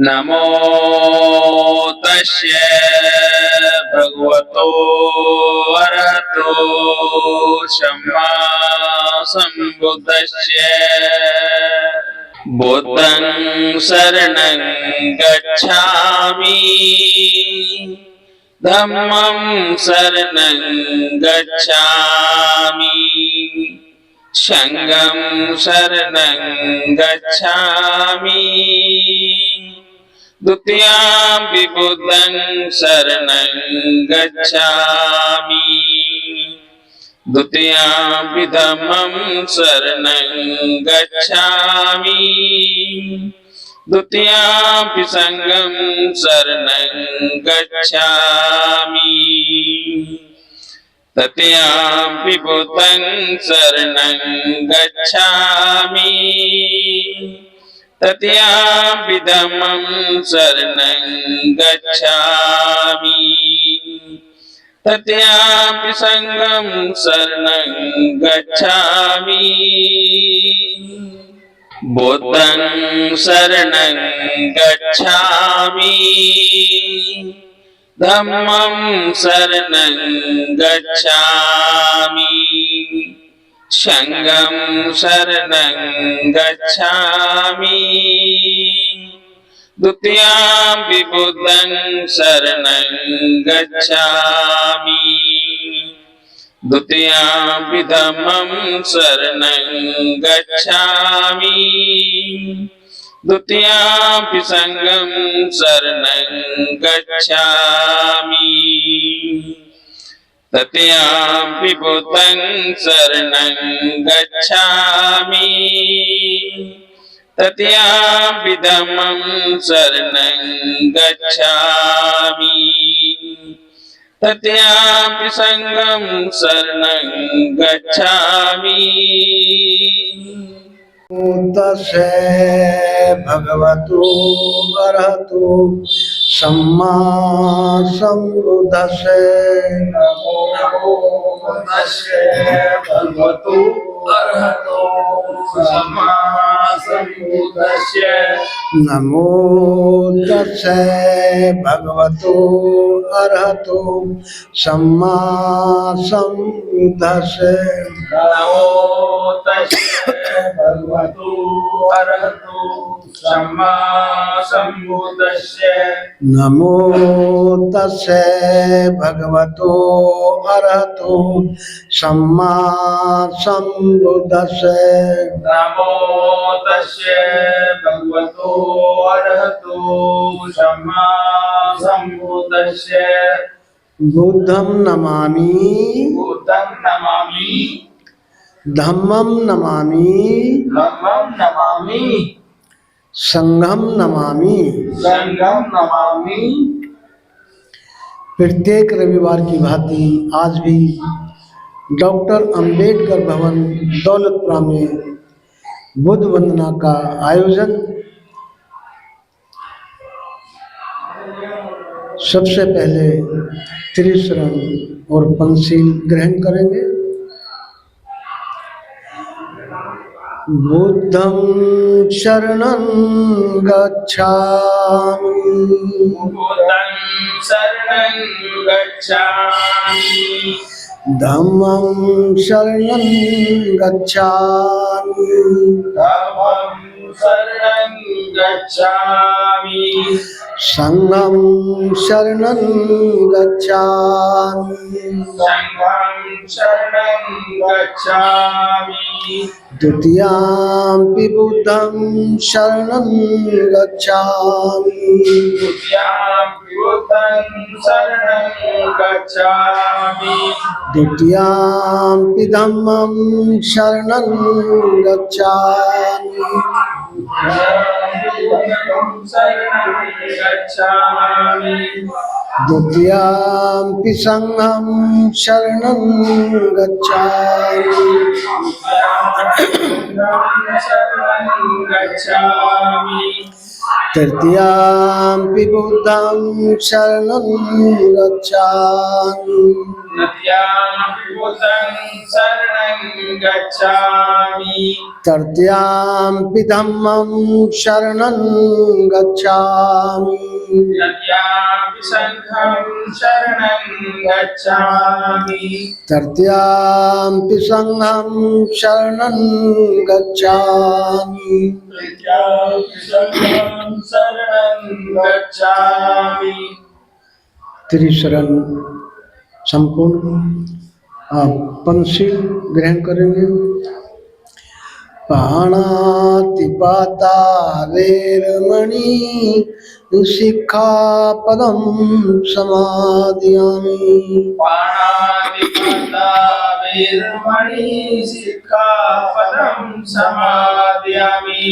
नमो तस्य भगवतो अरहतो सम्मा सम्बुद्धस्य। बुद्धं शरणं गच्छामि, धम्मं शरणं गच्छामि, संघं शरणं गच्छामि, द्वितीयंपि बुद्धं शरणं गच्छामि, द्वितीयंपि धम्मं शरणं गच्छामि, द्वितीयंपि संघं शरणं गच्छामि, तृतीयंपि बुद्धं शरणं गच्छामि, तृतीयंपि धम्मं शरणं गच्छामि, तृतीयंपि संघं शरणं गच्छामि। बुद्धं शरणं गच्छामि, धम्मं शरणं गच्छामि, संघं शरणं गच्छामि, द्वितीयंपि बुद्धं शरणं गच्छामि, द्वितीयंपि धम्मं शरणं गच्छामि, द्वितीयंपि संघं शरणं गच्छामि, तृतीयंपि बुद्धं शरणं गच्छामि, तृतीयंपि धम्मं शरणं गच्छामि, तृतीयंपि संघं शरणं गच्छामि। तस्य भगवतो अरहतो सम्मा सम्बुद्धस्य। नमो तस्य भगवतो अरहतो सम्मा सम्बुद्धस्य। नमो तस्य भगवतो अरहतो सम्मा सम्बुद्धस्य। नमो तस्य भगवतो अरहतो सम्मा सम्बुद्धस्य। नमो तस्य भगवतो अरहतो सम्मा सम्बुद्धस्य। नमो तस्य भगवतो अरहतो सम्मा सम्बुद्धस्य। बुद्धं नमामि, बुद्धं नमामि, धम्मं नमामि, धम्मं नमामि, संघं नमामि। संघं नमामि। प्रत्येक रविवार की भांति आज भी डॉक्टर अंबेडकर भवन दौलतपुरा में बुद्ध वंदना का आयोजन। सबसे पहले त्रिशरण और पंचशील ग्रहण करेंगे। बुद्धं शरणं गच्छामि, बुद्धं शरणं गच्छामि, धम्मं शरणं गच्छामि, धम्मं शरणं गच्छामि, संघं शरणं गच्छामि, संघं शरणं गच्छामि, द्वितीयंपि बुद्धं शरणं गच्छामि, द्वितीयंपि बुद्धं शरणं गच्छामि, द्वितीयंपि धम्मं शरणं गच्छामि, शरणं गच्छामि, द्वितीयंपि संघं शरणं गच्छामि, शरणं गच्छामि, तृतीयाम्पि बुद्धं शरणं गच्छामि तृतीयाम्पि बुद्धं शरणं गच्छामि तृतीयाम्पि धम्मं शरणं गच्छामि तृतीयाम्पि संघं शरणं गच्छामि तृतीयाम्पि संघं शरणं गच्छामि तृतीयाम्पि संघं शरणं गच्छामि। त्रिशरण संपूर्ण आप पंचशील ग्रहण करेंगे। पाणातिपाता वेरमणि शिक्षापदं समादयामि पाणातिपाता वेरमणि शिक्षापदं समादयामि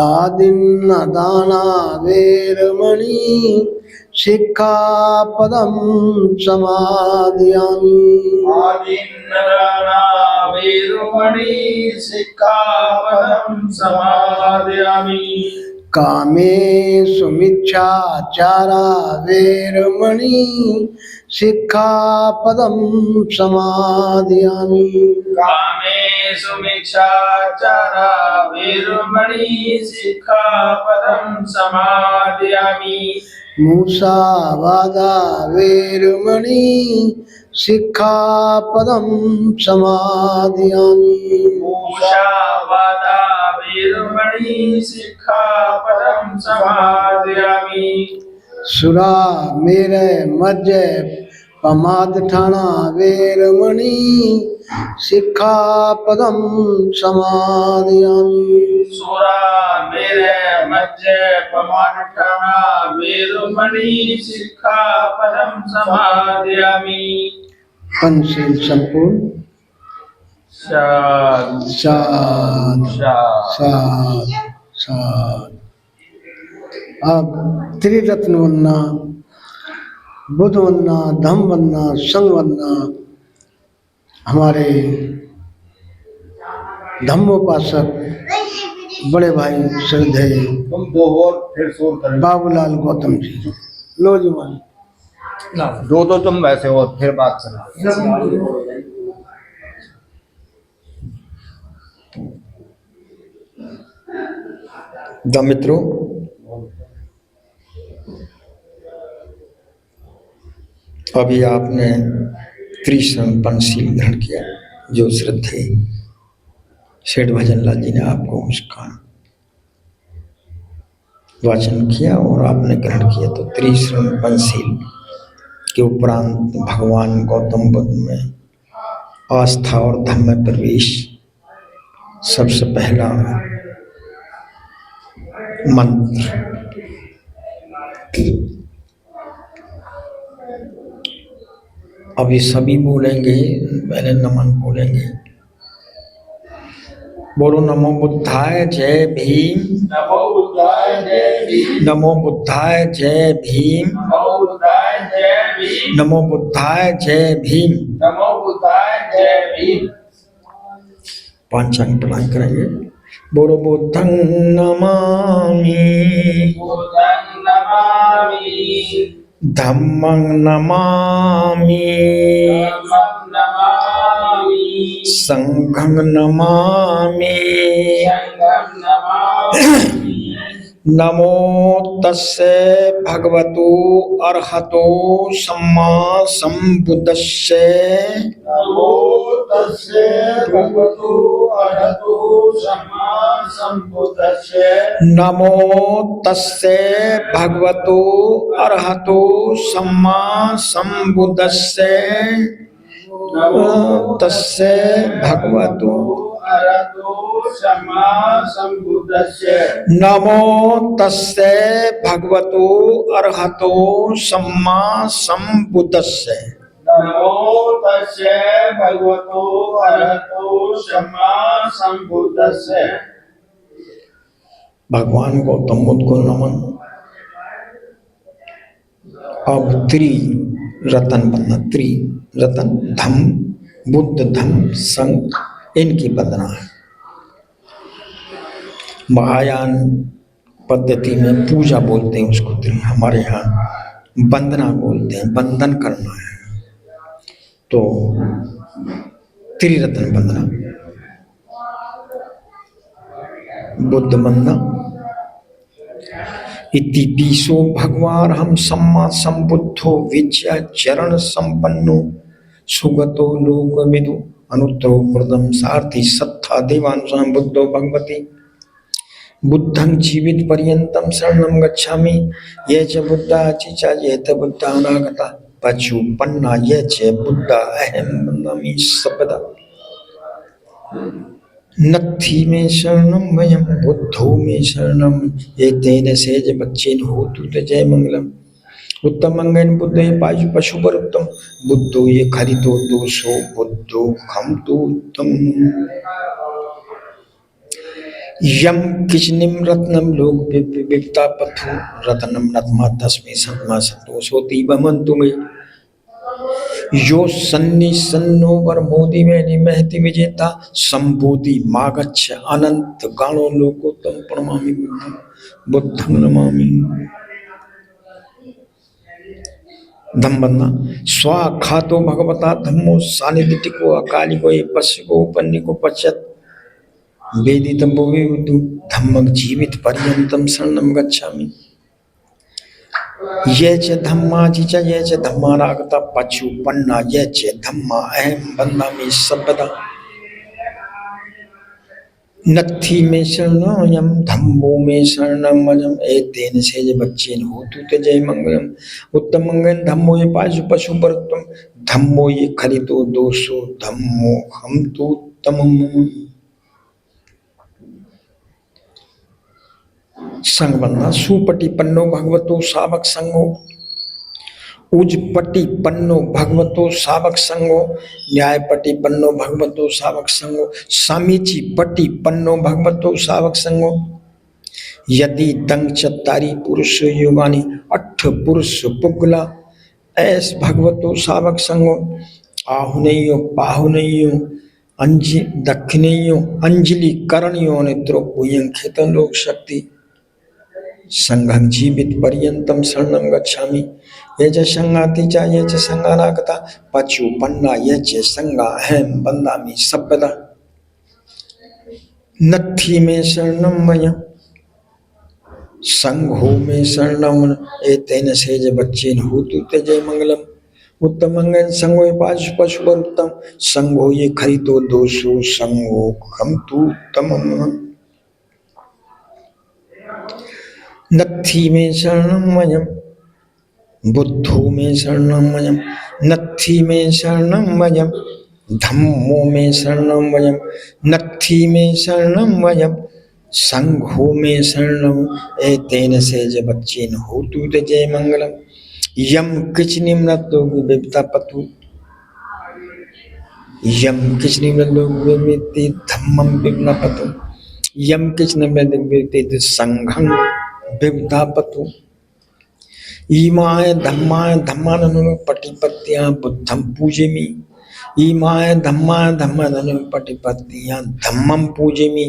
आदिन्नदाना वेरमणि शिक्षापदं समादयामि आदिन्नदाना वेरमणि शिक्षापदं समादयामि कामेषु मिच्छाचारा वेरमणि शिक्षापदं समादयामि कामेषु मिच्छाचारा वेरमणि शिक्षापदं समादयामि मुसावादा वेरमणि शिक्षापदं समादयामि मुसावादा वेरमणि शिक्षापदं समादयामि सुरा मेरे मज्ज पमादठाना वेरमणि शिक्षापदं समादयामि सुरा मेरे मज्ज पमादठाना वेरमणि शिक्षापदं समादयामि। पंचशील संपूर्ण शांति साध साध साध। अब त्रिरत्न वंदना, बुद्ध वंदना, धम्म वंदना, संघ वंदना हमारे धम्मोपासक बड़े भाई श्रद्धेय तुम दो और फिर शोर करें। बाबूलाल गौतम जी। लो जी मान दो तो तुम वैसे हो फिर बात करना। मित्रों, अभी आपने त्रिशरण पंचशील ग्रहण किया, जो श्रद्धेय सेठ भजन लाल जी ने आपको उसका वाचन किया और आपने ग्रहण किया। तो त्रिशरण पंचशील के उपरांत भगवान गौतम बुद्ध में आस्था और धर्म में प्रवेश सबसे पहला मंत्र अभी सभी बोलेंगे, पहले नमन बोलेंगे। बोलो नमो बुद्धाय जय भीम, नमो बुद्धाय जय भीम, नमो बुद्धाय जय भीम, नमो बुद्धाय जय भीम, नमो बुद्धाय जय भीम। नमो बुद्धाय जय भीम। पांचांग प्रणाम करेंगे। बोलो बुद्धं नमामि, बुद्धं नमामि, धम्मं नमामि, धम्मं नमामि, संघं नमामि। संघं नमामि। नमो तस्से भगवतो अरहतो सम्मा सम्बुद्धस्से, नमो तस्से भगवतो अरहतो सम्मा सम्बुद्धस्से, नमो तस्से भगवतो अरहतो सम्मा सम्बुद्धस्से, नमो तस्से भगवतो, अरहतो सम्मा सम्बुद्धस्से, नमो तस्से भगवतो अरहतो सम्मा सम्बुद्धस्से। नमो तस्से भगवतो अरहतो सम्मा सम्बुद्धस्से। भगवान गौतम बुद्ध को नमन। अब त्रिरत्न वंदना, त्रिरत्न धम्म बुद्ध धम्म संघ, इनकी वंदना है। महायान पद्धति में पूजा बोलते हैं उसको, हमारे यहाँ वंदना बोलते हैं, वंदन करना है तो त्रिरत्न वंदना, बुद्ध वंदना। इति पीसो भगवान हम सम्मा संबुद्धो विद्या चरण संपन्नो सुगतो लोक विदु अनुत्तरो प्रदम सारथि सत्था देवानुसार बुद्धो भगवती बुद्धं जीवित पर्यंतम शरणं गच्छामि ये च बुद्धा चिचा ये च बुद्धा अनागता पचुपन्ना ये च बुद्धा अहम वन्दामि सबदा नत्थि में शरणं वयं बुद्धो में शरणं एतेन सेज बच्चेन होतु ते जय मंगलम उत्तम मंगन बुद्ध ये पाशु पशु पर उत्तम बुद्धो ये खरितो दोषो बुद्धो खम तो उत्तम यम किचनिम रत्नम लोग विविधता पथु रत्नम नत्मा तस्मै सत्मा संतोषोति बमंतु में यो सन्नि सन्नो वर मोदी में महति विजेता संबोधि मागच्छ अनंत गाणो लोकोत्तम प्रणमामि बुद्धं नमामि। धम्मन्ना स्वाखातो भगवता धम्मो सानिधिको अकालिको ये पश्चिको उपन्निको पश्चात वेदितम भुविदु धम्मं जीवित पर्यंतम शरणं गच्छामि ये च धम्मा जिचा ये च धम्मा रागता पचुपन्ना ये च धम्मा अहम वन्दामि सबदा नत्थि में शरणं धम्मो में शरणं मजम एतेन सेज बच्चेन होतु ते जय मंगलम उत्तम मंगल धम्मो ये पाशु पशु परत्तम धम्मो ये खरितो दोषो धम्मो हम तो उत्तमम। संगबंधा सुपटी पन्नो भगवतो सावक संगो उजपटी पन्नो भगवतो सावक संगो न्यायपटी पन्नो भगवतो सावक संगो सामीची पटी पन्नो भगवतो सावक संगो यदि दंग चत्तारी पुरुष योगानी अठ पुरुष पुगला ऐस भगवतो सावक संगो आहुनयो पाहुनयो अंजि दक्षिणयो अंजलि करणयो नेत्रो पुयं खेतन लोक शक्ति संघं जीवित पर्यंतम शरणं गच्छामि ये च संगाति च ये च संगानागता पचुपन्ना ये च संगा अहम वन्दामि सबदा नत्थि में शरणं वयं संघो में शरणं एतेन सेज बच्चेन होतु ते जय मंगलम उत्तम मंगल संगो ये पाशु पशु पर उत्तम संघो ये खरितो दोषो संगो हम तु उत्तमम नत्थि में शरणं वयं बुद्धो में शरणं वयं नत्थि में शरणं वयं धम्मो में शरणं वयं नत्थि में शरणं वयं संघो में शरणं एतेन सेज बच्चेन होतु ते जय मंगलम यम किचनिम रत्तो विविधता पतु यम किचनिम रत्तो विविधति धम्मं विविधता पतु यम किचनिम विविधति संघं विविधापतु ईमाय धम्माय धम्माननु पटिपत्तियां बुद्धं पूजेमि ईमाय धम्माय धम्माननु पटिपत्तियां धम्मं पूजेमि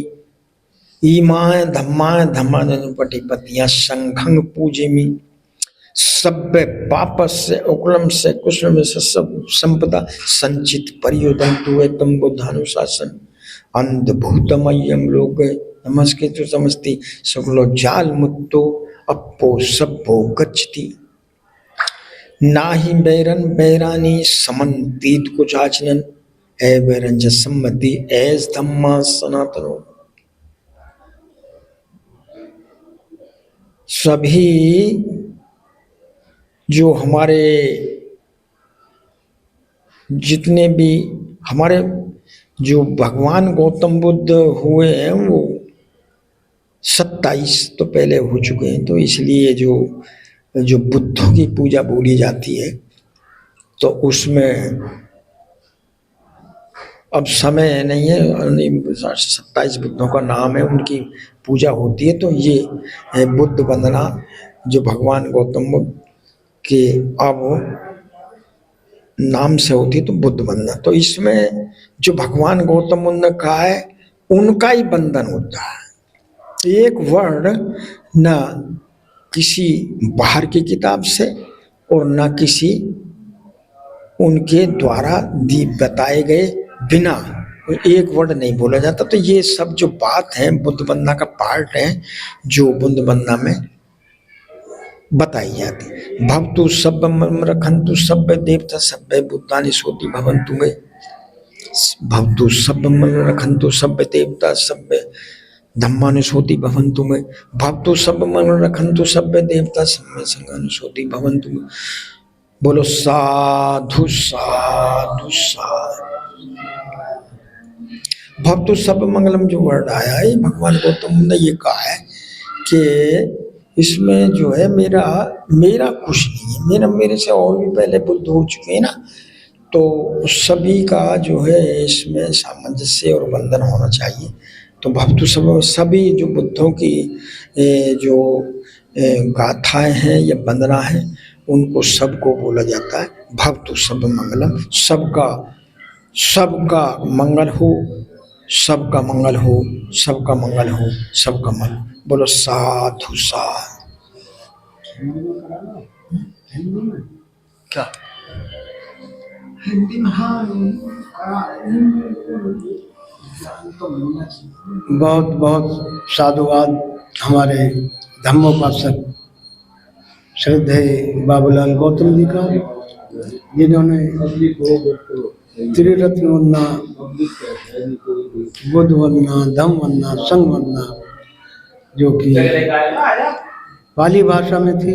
ईमाय धम्माय धम्माननु पटिपत्तियां संघं पूजेमि सभ्य पापस्य उकुलम से कुशलम से सब संपदा संचित परियोदंतु एकदम बुद्धानुशासन अंधभूतमय्यम लोक नमस्के तो समस्ती सगलो जाल मुत्तो अप्पो सब्बो गच्छति नाही बैरन बैरानी समन्तीत कुछ आचनन ए बैरन ज सम्मति एस धम्मा सनातनो। सभी जो हमारे जितने भी हमारे जो भगवान गौतम बुद्ध हुए हैं वो 27 तो पहले हो चुके हैं, तो इसलिए जो बुद्धों की पूजा बोली जाती है तो उसमें अब समय नहीं है, 27 बुद्धों का नाम है, उनकी पूजा होती है। तो ये है बुद्ध वंदना जो भगवान गौतम बुद्ध के अब नाम से होती है, तो बुद्ध वंदना। तो इसमें जो भगवान गौतम बुद्ध का है उनका ही बंधन होता है। एक वर्ड न किसी बाहर की किताब से और न किसी उनके द्वारा बताए गए बिना एक वर्ड नहीं बोला जाता। तो ये सब जो बात है बुद्ध वंदना का पार्ट है जो बुद्ध वंदना में बताई जाती। भवतु सब्ब मम रखन्तु सब्ब देवता सब्ब भूतानि सोति भवन्तु मे, भवतु सब्ब मम रखन्तु सब्ब देवता सब्ब धम्मानि सोति भवन्तु मे, भवतु सब्ब मम रखन्तु सब्ब देवता सब्ब संघानि सोति भवन्तु मे। बोलो साधु साधु साधु। भवतु सब्ब मंगलम जो वर्ड आया है भगवान गौतम ने ये कहा है कि इसमें जो है मेरा कुछ नहीं है, मेरे से और भी पहले बुद्ध हो चुके हैं ना, तो सभी का जो है इसमें सामंजस्य और बंधन होना चाहिए। तो भवतु सब सभी जो बुद्धों की जो गाथाएं हैं या वंदना है उनको सबको बोला जाता है भवतु सब मंगलम। सबका मंगल हो, सबका मंगल हो, सबका मंगल हो, सबका मंगल। बोलो साधु साधु। क्या हिंदी में? हाँ, बहुत बहुत साधुवाद हमारे धम्मोपासक श्रद्धेय बाबूलाल गौतम जी का, जिन्होंने त्रिरत्न वंदना, बुद्ध वंदना, धम्म वंदना, संघ वंदना जो कि पाली भाषा में थी,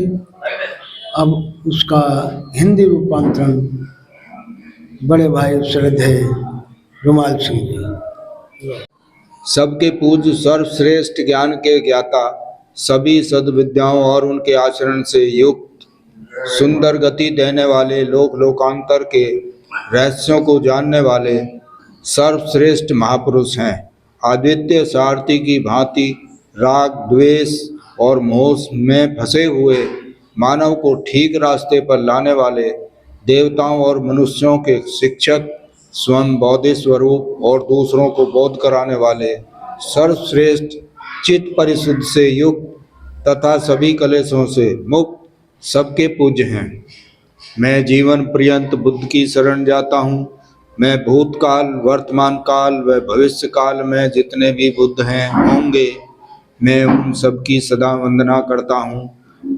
अब उसका हिंदी रूपांतरण बड़े भाई श्रद्धेय रुमाल सिंह जी। सबके पूज्य सर्वश्रेष्ठ ज्ञान के ज्ञाता, सभी सद्विद्याओं और उनके आचरण से युक्त, सुंदर गति देने वाले, लोक लोकांतर के रहस्यों को जानने वाले सर्वश्रेष्ठ महापुरुष हैं। अद्वितीय सारथी की भांति राग द्वेष और मोह में फंसे हुए मानव को ठीक रास्ते पर लाने वाले, देवताओं और मनुष्यों के शिक्षक, स्वयं बौद्धि स्वरूप और दूसरों को बोध कराने वाले, सर्वश्रेष्ठ चित्त परिशुद्ध से युक्त तथा सभी कलेशों से मुक्त सबके पूज्य हैं। मैं जीवन पर्यंत बुद्ध की शरण जाता हूँ। मैं भूतकाल, वर्तमान काल व भविष्य काल में जितने भी बुद्ध हैं होंगे, मैं उन सब की सदा वंदना करता हूँ।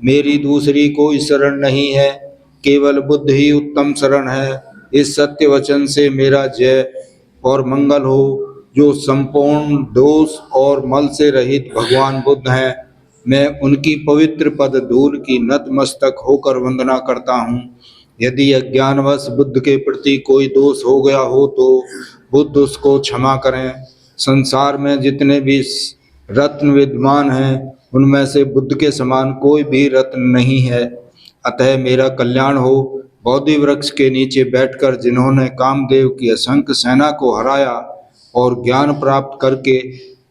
मेरी दूसरी कोई शरण नहीं है, केवल बुद्ध ही उत्तम शरण है। इस सत्य वचन से मेरा जय और मंगल हो। जो संपूर्ण दोष और मल से रहित भगवान बुद्ध हैं, मैं उनकी पवित्र पद धूल की नतमस्तक होकर वंदना करता हूँ। यदि अज्ञानवश बुद्ध के प्रति कोई दोष हो गया हो तो बुद्ध उसको क्षमा करें। संसार में जितने भी रत्न विद्यमान हैं, उनमें से बुद्ध के समान कोई भी रत्न नहीं है। अतः मेरा कल्याण हो। बोधि वृक्ष के नीचे बैठकर जिन्होंने कामदेव की असंख्य सेना को हराया और ज्ञान प्राप्त करके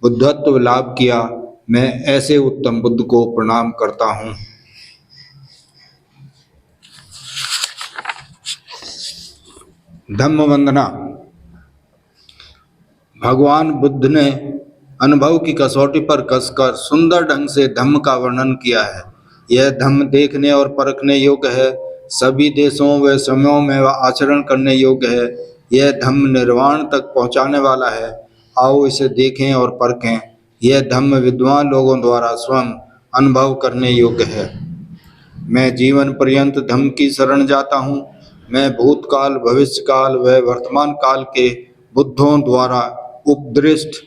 बुद्धत्व लाभ किया, मैं ऐसे उत्तम बुद्ध को प्रणाम करता हूँ। धम्म वंदना। भगवान बुद्ध ने अनुभव की कसौटी पर कसकर सुंदर ढंग से धम्म का वर्णन किया है। यह धम्म देखने और परखने योग्य है, सभी देशों व समयों में वह आचरण करने योग्य है। यह धम्म निर्वाण तक पहुँचाने वाला है। आओ इसे देखें और परखें। यह धम्म विद्वान लोगों द्वारा स्वयं अनुभव करने योग्य है। मैं जीवन पर्यंत धम्म की शरण जाता हूँ। मैं भूतकाल, भविष्यकाल व वर्तमान काल के बुद्धों द्वारा उपदृष्ट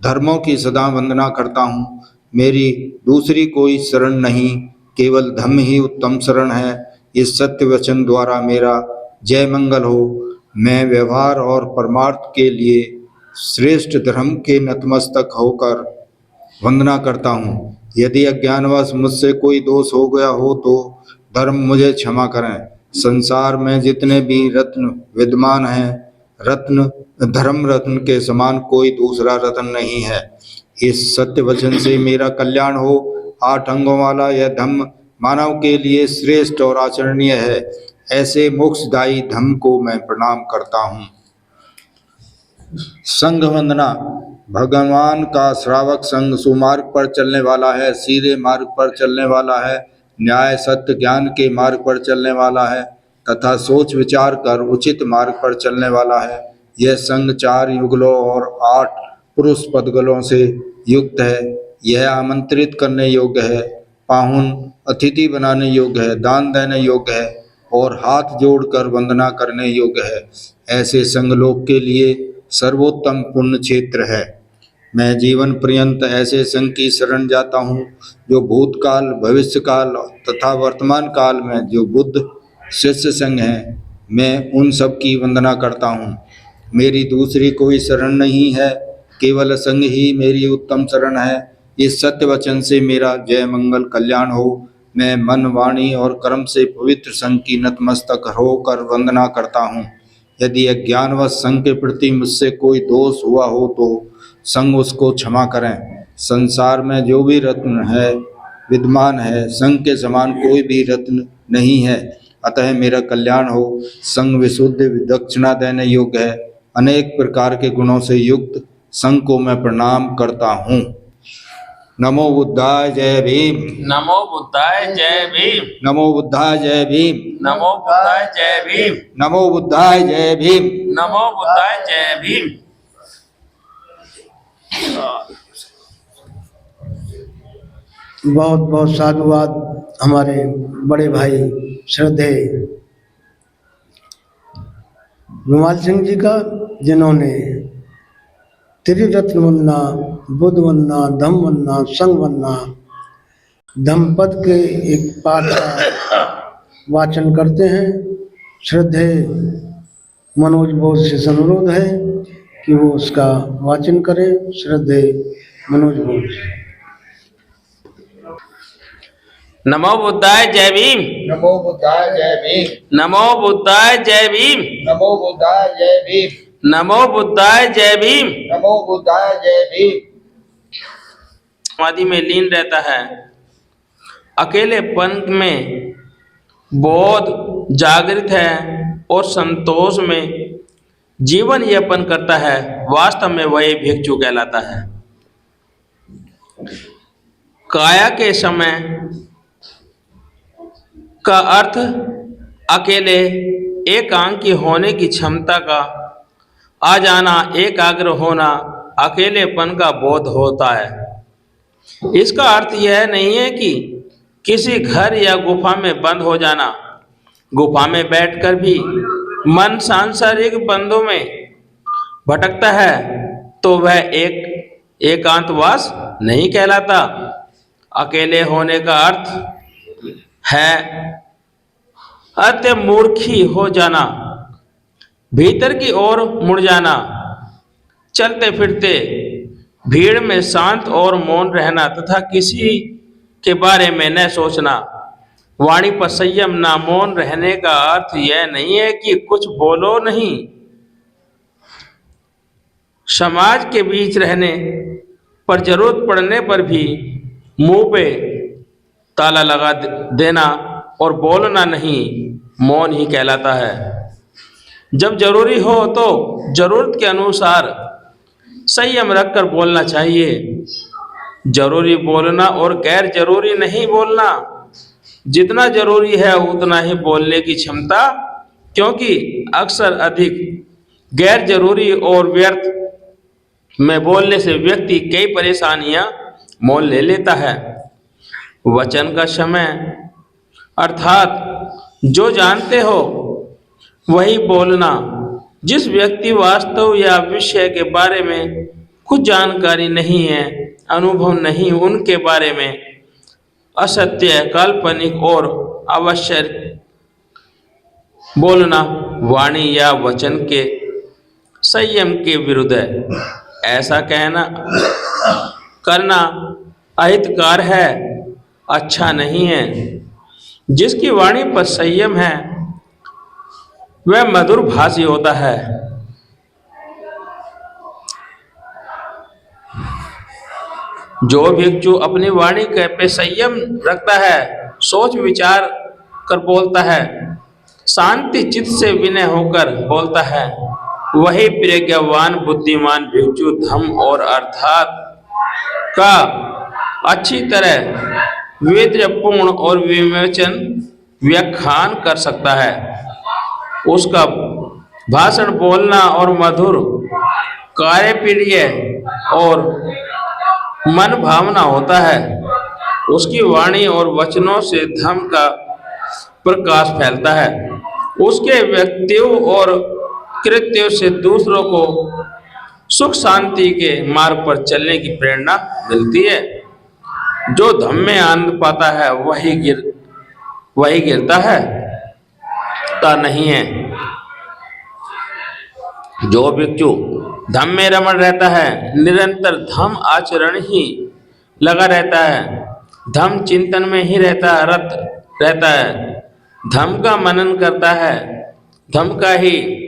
धर्मों की सदा वंदना करता हूँ। मेरी दूसरी कोई शरण नहीं, केवल धम्म ही उत्तम शरण है। इस सत्य वचन द्वारा मेरा जय मंगल हो। मैं व्यवहार और परमार्थ के लिए श्रेष्ठ धर्म के नतमस्तक होकर वंदना करता हूँ। यदि अज्ञानवश मुझसे कोई दोष हो गया हो तो धर्म मुझे क्षमा करें। संसार में जितने भी रत्न विद्यमान हैं, धर्म रत्न के समान कोई दूसरा रत्न नहीं है। इस सत्य वचन से मेरा कल्याण हो। 8 अंगों वाला यह धम्म मानव के लिए श्रेष्ठ और आचरणीय है। ऐसे मोक्षदायी धम्म को मैं प्रणाम करता हूँ। संघ वंदना। भगवान का श्रावक संग सुमार्ग पर चलने वाला है, सीधे मार्ग पर चलने वाला है, न्याय सत्य ज्ञान के मार्ग पर चलने वाला है तथा सोच विचार कर उचित मार्ग पर चलने वाला है। यह संग 4 युगलों और 8 पुरुष पदगलों से युक्त है। यह आमंत्रित करने योग्य है, पाहुन अतिथि बनाने योग्य है, दान देने योग्य है और हाथ जोड़कर वंदना करने योग्य है। ऐसे संगलोक के लिए सर्वोत्तम पुण्य क्षेत्र है। मैं जीवन पर्यंत ऐसे संघ की शरण जाता हूँ जो भूतकाल, भविष्यकाल तथा वर्तमान काल में जो बुद्ध शिष्य संघ हैं, मैं उन सब की वंदना करता हूँ। मेरी दूसरी कोई शरण नहीं है, केवल संघ ही मेरी उत्तम शरण है। इस सत्य वचन से मेरा जय मंगल कल्याण हो। मैं मन, वाणी और कर्म से पवित्र संघ की नतमस्तक होकर वंदना करता हूँ। यदि अज्ञानवश संघ के प्रति मुझसे कोई दोष हुआ हो तो संघ उसको क्षमा करें। संसार में जो भी रत्न है विद्यमान है, संघ के समान कोई भी रत्न नहीं है। अतः मेरा कल्याण हो। संघ विशुद्ध दक्षिणा देने योग्य है। अनेक प्रकार के गुणों से युक्त संघ को मैं प्रणाम करता हूँ। नमो बुद्धाय जय भीम। नमो बुद्धाय जय भीम। नमो बुद्धाय जय भीम। नमो बुद्धाय जय भीम। नमो बुद्धाय जय भीम। नमो बुद्धाय जय भीम। बहुत बहुत साधुवाद हमारे बड़े भाई श्रद्धे विमल सिंह जी का, जिन्होंने त्रिरत्न वंदना, बुद्ध वंदना, धम्म वंदना, संघ वंदना, धम्मपद के एक पाठ का वाचन करते हैं। श्रद्धे मनोज बोध से अनुरोध है कि वो उसका वाचन करें। श्रद्धे मनोज बोध। नमो बुद्धाय जय भीम। नमो बुद्धाय जय भीम। नमो बुद्धाय जय भीम। नमो बुद्धाय जय भीम। नमो बुद्धाय जय भीम। नमो बुद्धाय जय भीम। समाधि में लीन रहता है, अकेलेपन में बोध जागृत है और संतोष में जीवन यापन करता है, वास्तव में वही भिक्षु कहलाता है। काया के समय का अर्थ अकेले एकांकी होने की क्षमता का आ जाना, एकाग्र होना, अकेलेपन का बोध होता है। इसका अर्थ यह नहीं है कि किसी घर या गुफा में बंद हो जाना। गुफा में बैठकर भी मन सांसारिक बंधों में भटकता है तो वह एकांतवास नहीं कहलाता। अकेले होने का अर्थ है अत्यमूर्खी हो जाना, भीतर की ओर मुड़ जाना, चलते फिरते भीड़ में शांत और मौन रहना तथा किसी के बारे में न सोचना। वाणी पर संयम ना मौन रहने का अर्थ यह नहीं है कि कुछ बोलो नहीं। समाज के बीच रहने पर जरूरत पड़ने पर भी मुंह पे ताला लगा देना और बोलना नहीं, मौन ही कहलाता है। जब जरूरी हो तो जरूरत के अनुसार संयम रखकर बोलना चाहिए। जरूरी बोलना और गैर जरूरी नहीं बोलना। जितना जरूरी है उतना ही बोलने की क्षमता, क्योंकि अक्सर अधिक गैर जरूरी और व्यर्थ में बोलने से व्यक्ति कई परेशानियां मोल ले लेता है। वचन का समय अर्थात जो जानते हो वही बोलना। जिस व्यक्ति वास्तव या विषय के बारे में कुछ जानकारी नहीं है, अनुभव नहीं, उनके बारे में असत्य, काल्पनिक और आवश्यक बोलना वाणी या वचन के संयम के विरुद्ध है। ऐसा कहना करना अहितकार है, अच्छा नहीं है। जिसकी वाणी पर संयम है वह मधुर भाषी होता है। जो भिक्षु अपनी वाणी पे संयम रखता है, सोच विचार कर बोलता है, शांति चित्त से विनय होकर बोलता है, वही प्रज्ञावान बुद्धिमान भिक्षु धम्म और अर्थात का अच्छी तरह विद्यापूर्ण और विवेचन व्याख्यान कर सकता है। उसका भाषण बोलना और मधुर कार्यप्रिय और मन भावना होता है। उसकी वाणी और वचनों से धम्म का प्रकाश फैलता है। उसके व्यक्तित्व और कृत्यों से दूसरों को सुख शांति के मार्ग पर चलने की प्रेरणा मिलती है। जो धम्म में आनंद पाता है वही गिरता है ता नहीं है। जो भिक्षु धम्म में रमण रहता है, निरंतर धम्म आचरण ही लगा रहता है, धम्म चिंतन में ही रहता है, धम्म का मनन करता है, धम्म का ही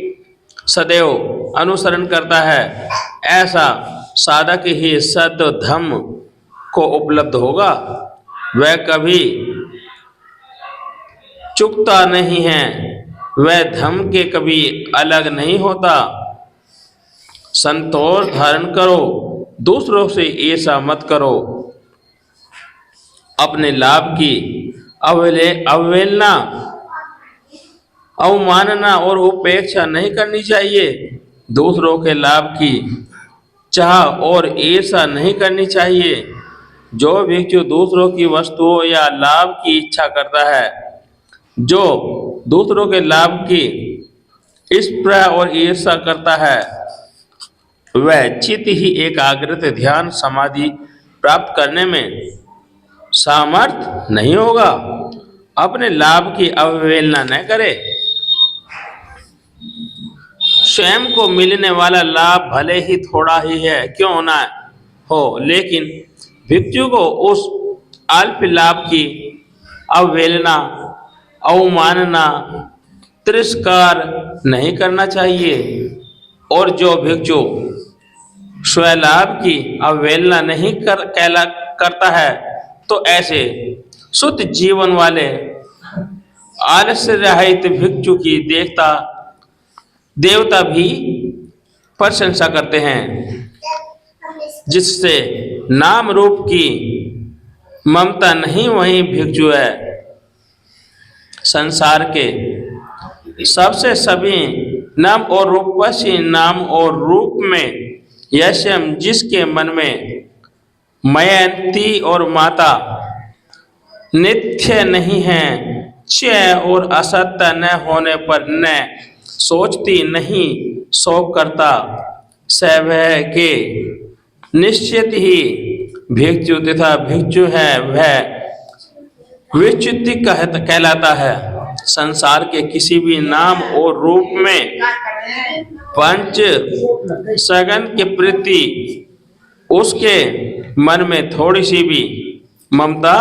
सदैव अनुसरण करता है, ऐसा साधक ही सद धम्म को उपलब्ध होगा। वह कभी चूकता नहीं है, वह धम्म के कभी अलग नहीं होता। संतोष धारण करो, दूसरों से ऐसा मत करो। अपने लाभ की अवहेलना, अवमानना और उपेक्षा नहीं करनी चाहिए। दूसरों के लाभ की चाह और ईर्ष्या नहीं करनी चाहिए। जो भिक्षु दूसरों की वस्तुओं या लाभ की इच्छा करता है, जो दूसरों के लाभ की स्पृहा और ईर्ष्या करता है, वह चित्त ही एकाग्रता ध्यान समाधि प्राप्त करने में सामर्थ नहीं होगा। अपने लाभ की अवहेलना न करे। स्वयं को मिलने वाला लाभ भले ही थोड़ा ही है क्यों ना हो, लेकिन भिक्षु को उस अल्प लाभ की अवहेलना, अवमानना, तिरस्कार नहीं करना चाहिए। और जो भिक्षु स्वलाभ की अवहेलना नहीं करता है, तो ऐसे शुद्ध जीवन वाले आलस्य रहित भिक्षु की देवता भी प्रशंसा करते हैं। जिससे नाम रूप की ममता नहीं, वही भिक्षु है। संसार के सबसे सभी नाम और रूपसी नाम और रूप में यशम जिसके मन में मयंती और माता नित्य नहीं है, क्षय और असत्य न होने पर न सोचती नहीं शोक करता, सवह के निश्चित ही भिक्षु तथा भिक्षु है, वह विच्युति कहलाता है। संसार के किसी भी नाम और रूप में पंच सगन के प्रति उसके मन में थोड़ी सी भी ममता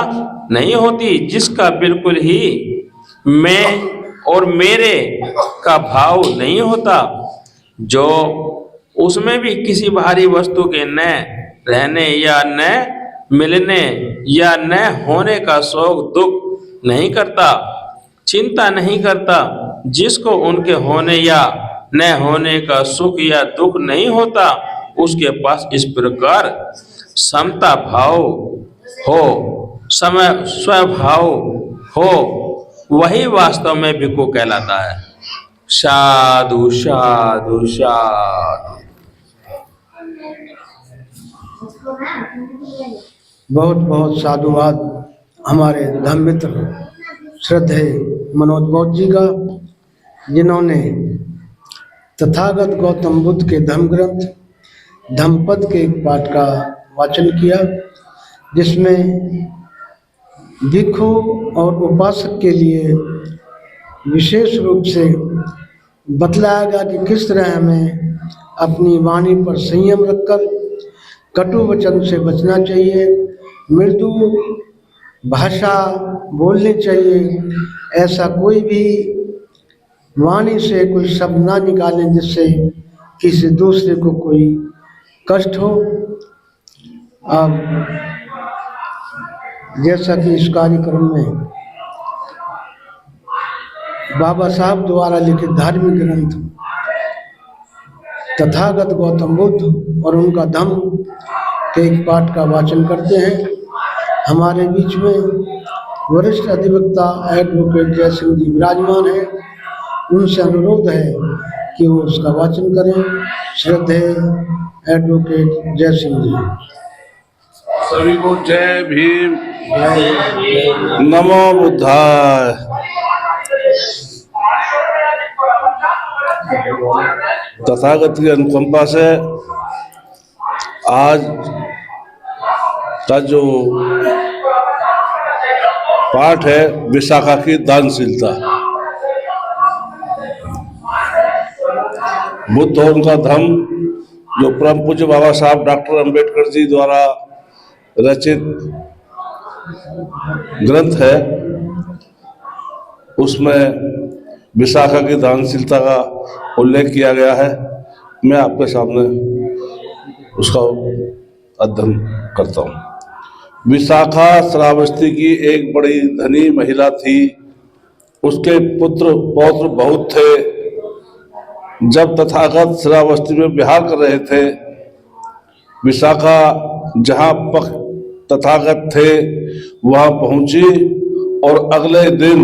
नहीं होती, जिसका बिल्कुल ही मैं और मेरे का भाव नहीं होता, जो उसमें भी किसी भारी वस्तु के न रहने या न मिलने या न होने का शोक दुख नहीं करता, चिंता नहीं करता, जिसको उनके होने या न होने का सुख या दुख नहीं होता, उसके पास इस प्रकार समता भाव हो, समय स्वभाव हो, वही वास्तव में भिक्षु कहलाता है। साधु साधु साधु। बहुत बहुत साधुवाद हमारे धम्म मित्र श्रद्धे मनोज बौद्ध जी का, जिन्होंने तथागत गौतम बुद्ध के धम्म ग्रंथ धम्मपद के एक पाठ का वाचन किया, जिसमें भिक्षु और उपासक के लिए विशेष रूप से बतलाया गया कि किस तरह हमें अपनी वाणी पर संयम रखकर कटु वचन से बचना चाहिए, मृदु भाषा बोलनी चाहिए, ऐसा कोई भी वाणी से कोई शब्द ना निकालें जिससे किसी दूसरे को कोई कष्ट हो। अब जैसा कि इस कार्यक्रम में बाबा साहब द्वारा लिखित धार्मिक ग्रंथ तथागत गौतम बुद्ध और उनका धम्म के एक पाठ का वाचन करते हैं। हमारे बीच में वरिष्ठ अधिवक्ता एडवोकेट जय सिंह जी विराजमान हैं। उनसे अनुरोध है कि वो उसका वाचन करें। श्रद्धेय एडवोकेट जय सिंह जी। सभी को जय भीम, नमो बुद्धाय। तथागत की अनुकंपा से आज का जो पाठ है विशाखा की दानशीलता, बुद्ध और उनका धम्म, जो परम पूज्य बाबा साहब डॉक्टर अंबेडकर जी द्वारा रचित ग्रंथ है, उसमें विशाखा की दानशीलता का उल्लेख किया गया है। मैं आपके सामने उसका अध्ययन करता हूँ। विशाखा श्रावस्ती की एक बड़ी धनी महिला थी। उसके पुत्र पौत्र बहुत थे। जब तथागत श्रावस्ती में विहार कर रहे थे, विशाखा जहाँ तथागत थे वहाँ पहुंची और अगले दिन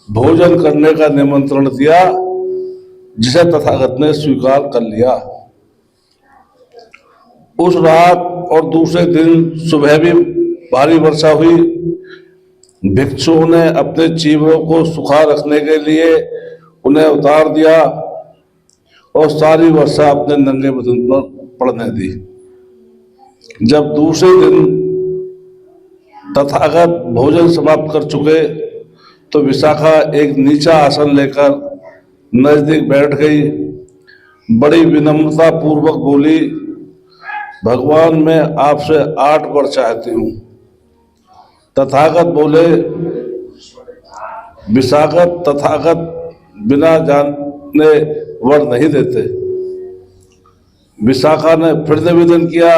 भोजन करने का निमंत्रण दिया, जिसे तथागत ने स्वीकार कर लिया। उस रात और दूसरे दिन सुबह भी भारी वर्षा हुई। भिक्षुओं ने अपने चीवरों को सुखा रखने के लिए उन्हें उतार दिया और सारी वर्षा अपने नंगे बदन पर पड़ने दी। जब दूसरे दिन तथागत भोजन समाप्त कर चुके तो विशाखा एक नीचा आसन लेकर नजदीक बैठ गई। बड़ी विनम्रता पूर्वक बोली, भगवान मैं आपसे 8 वर चाहती हूँ। तथागत बोले, तथागत बिना जाने वर नहीं देते। विशाखा ने फिर निवेदन किया,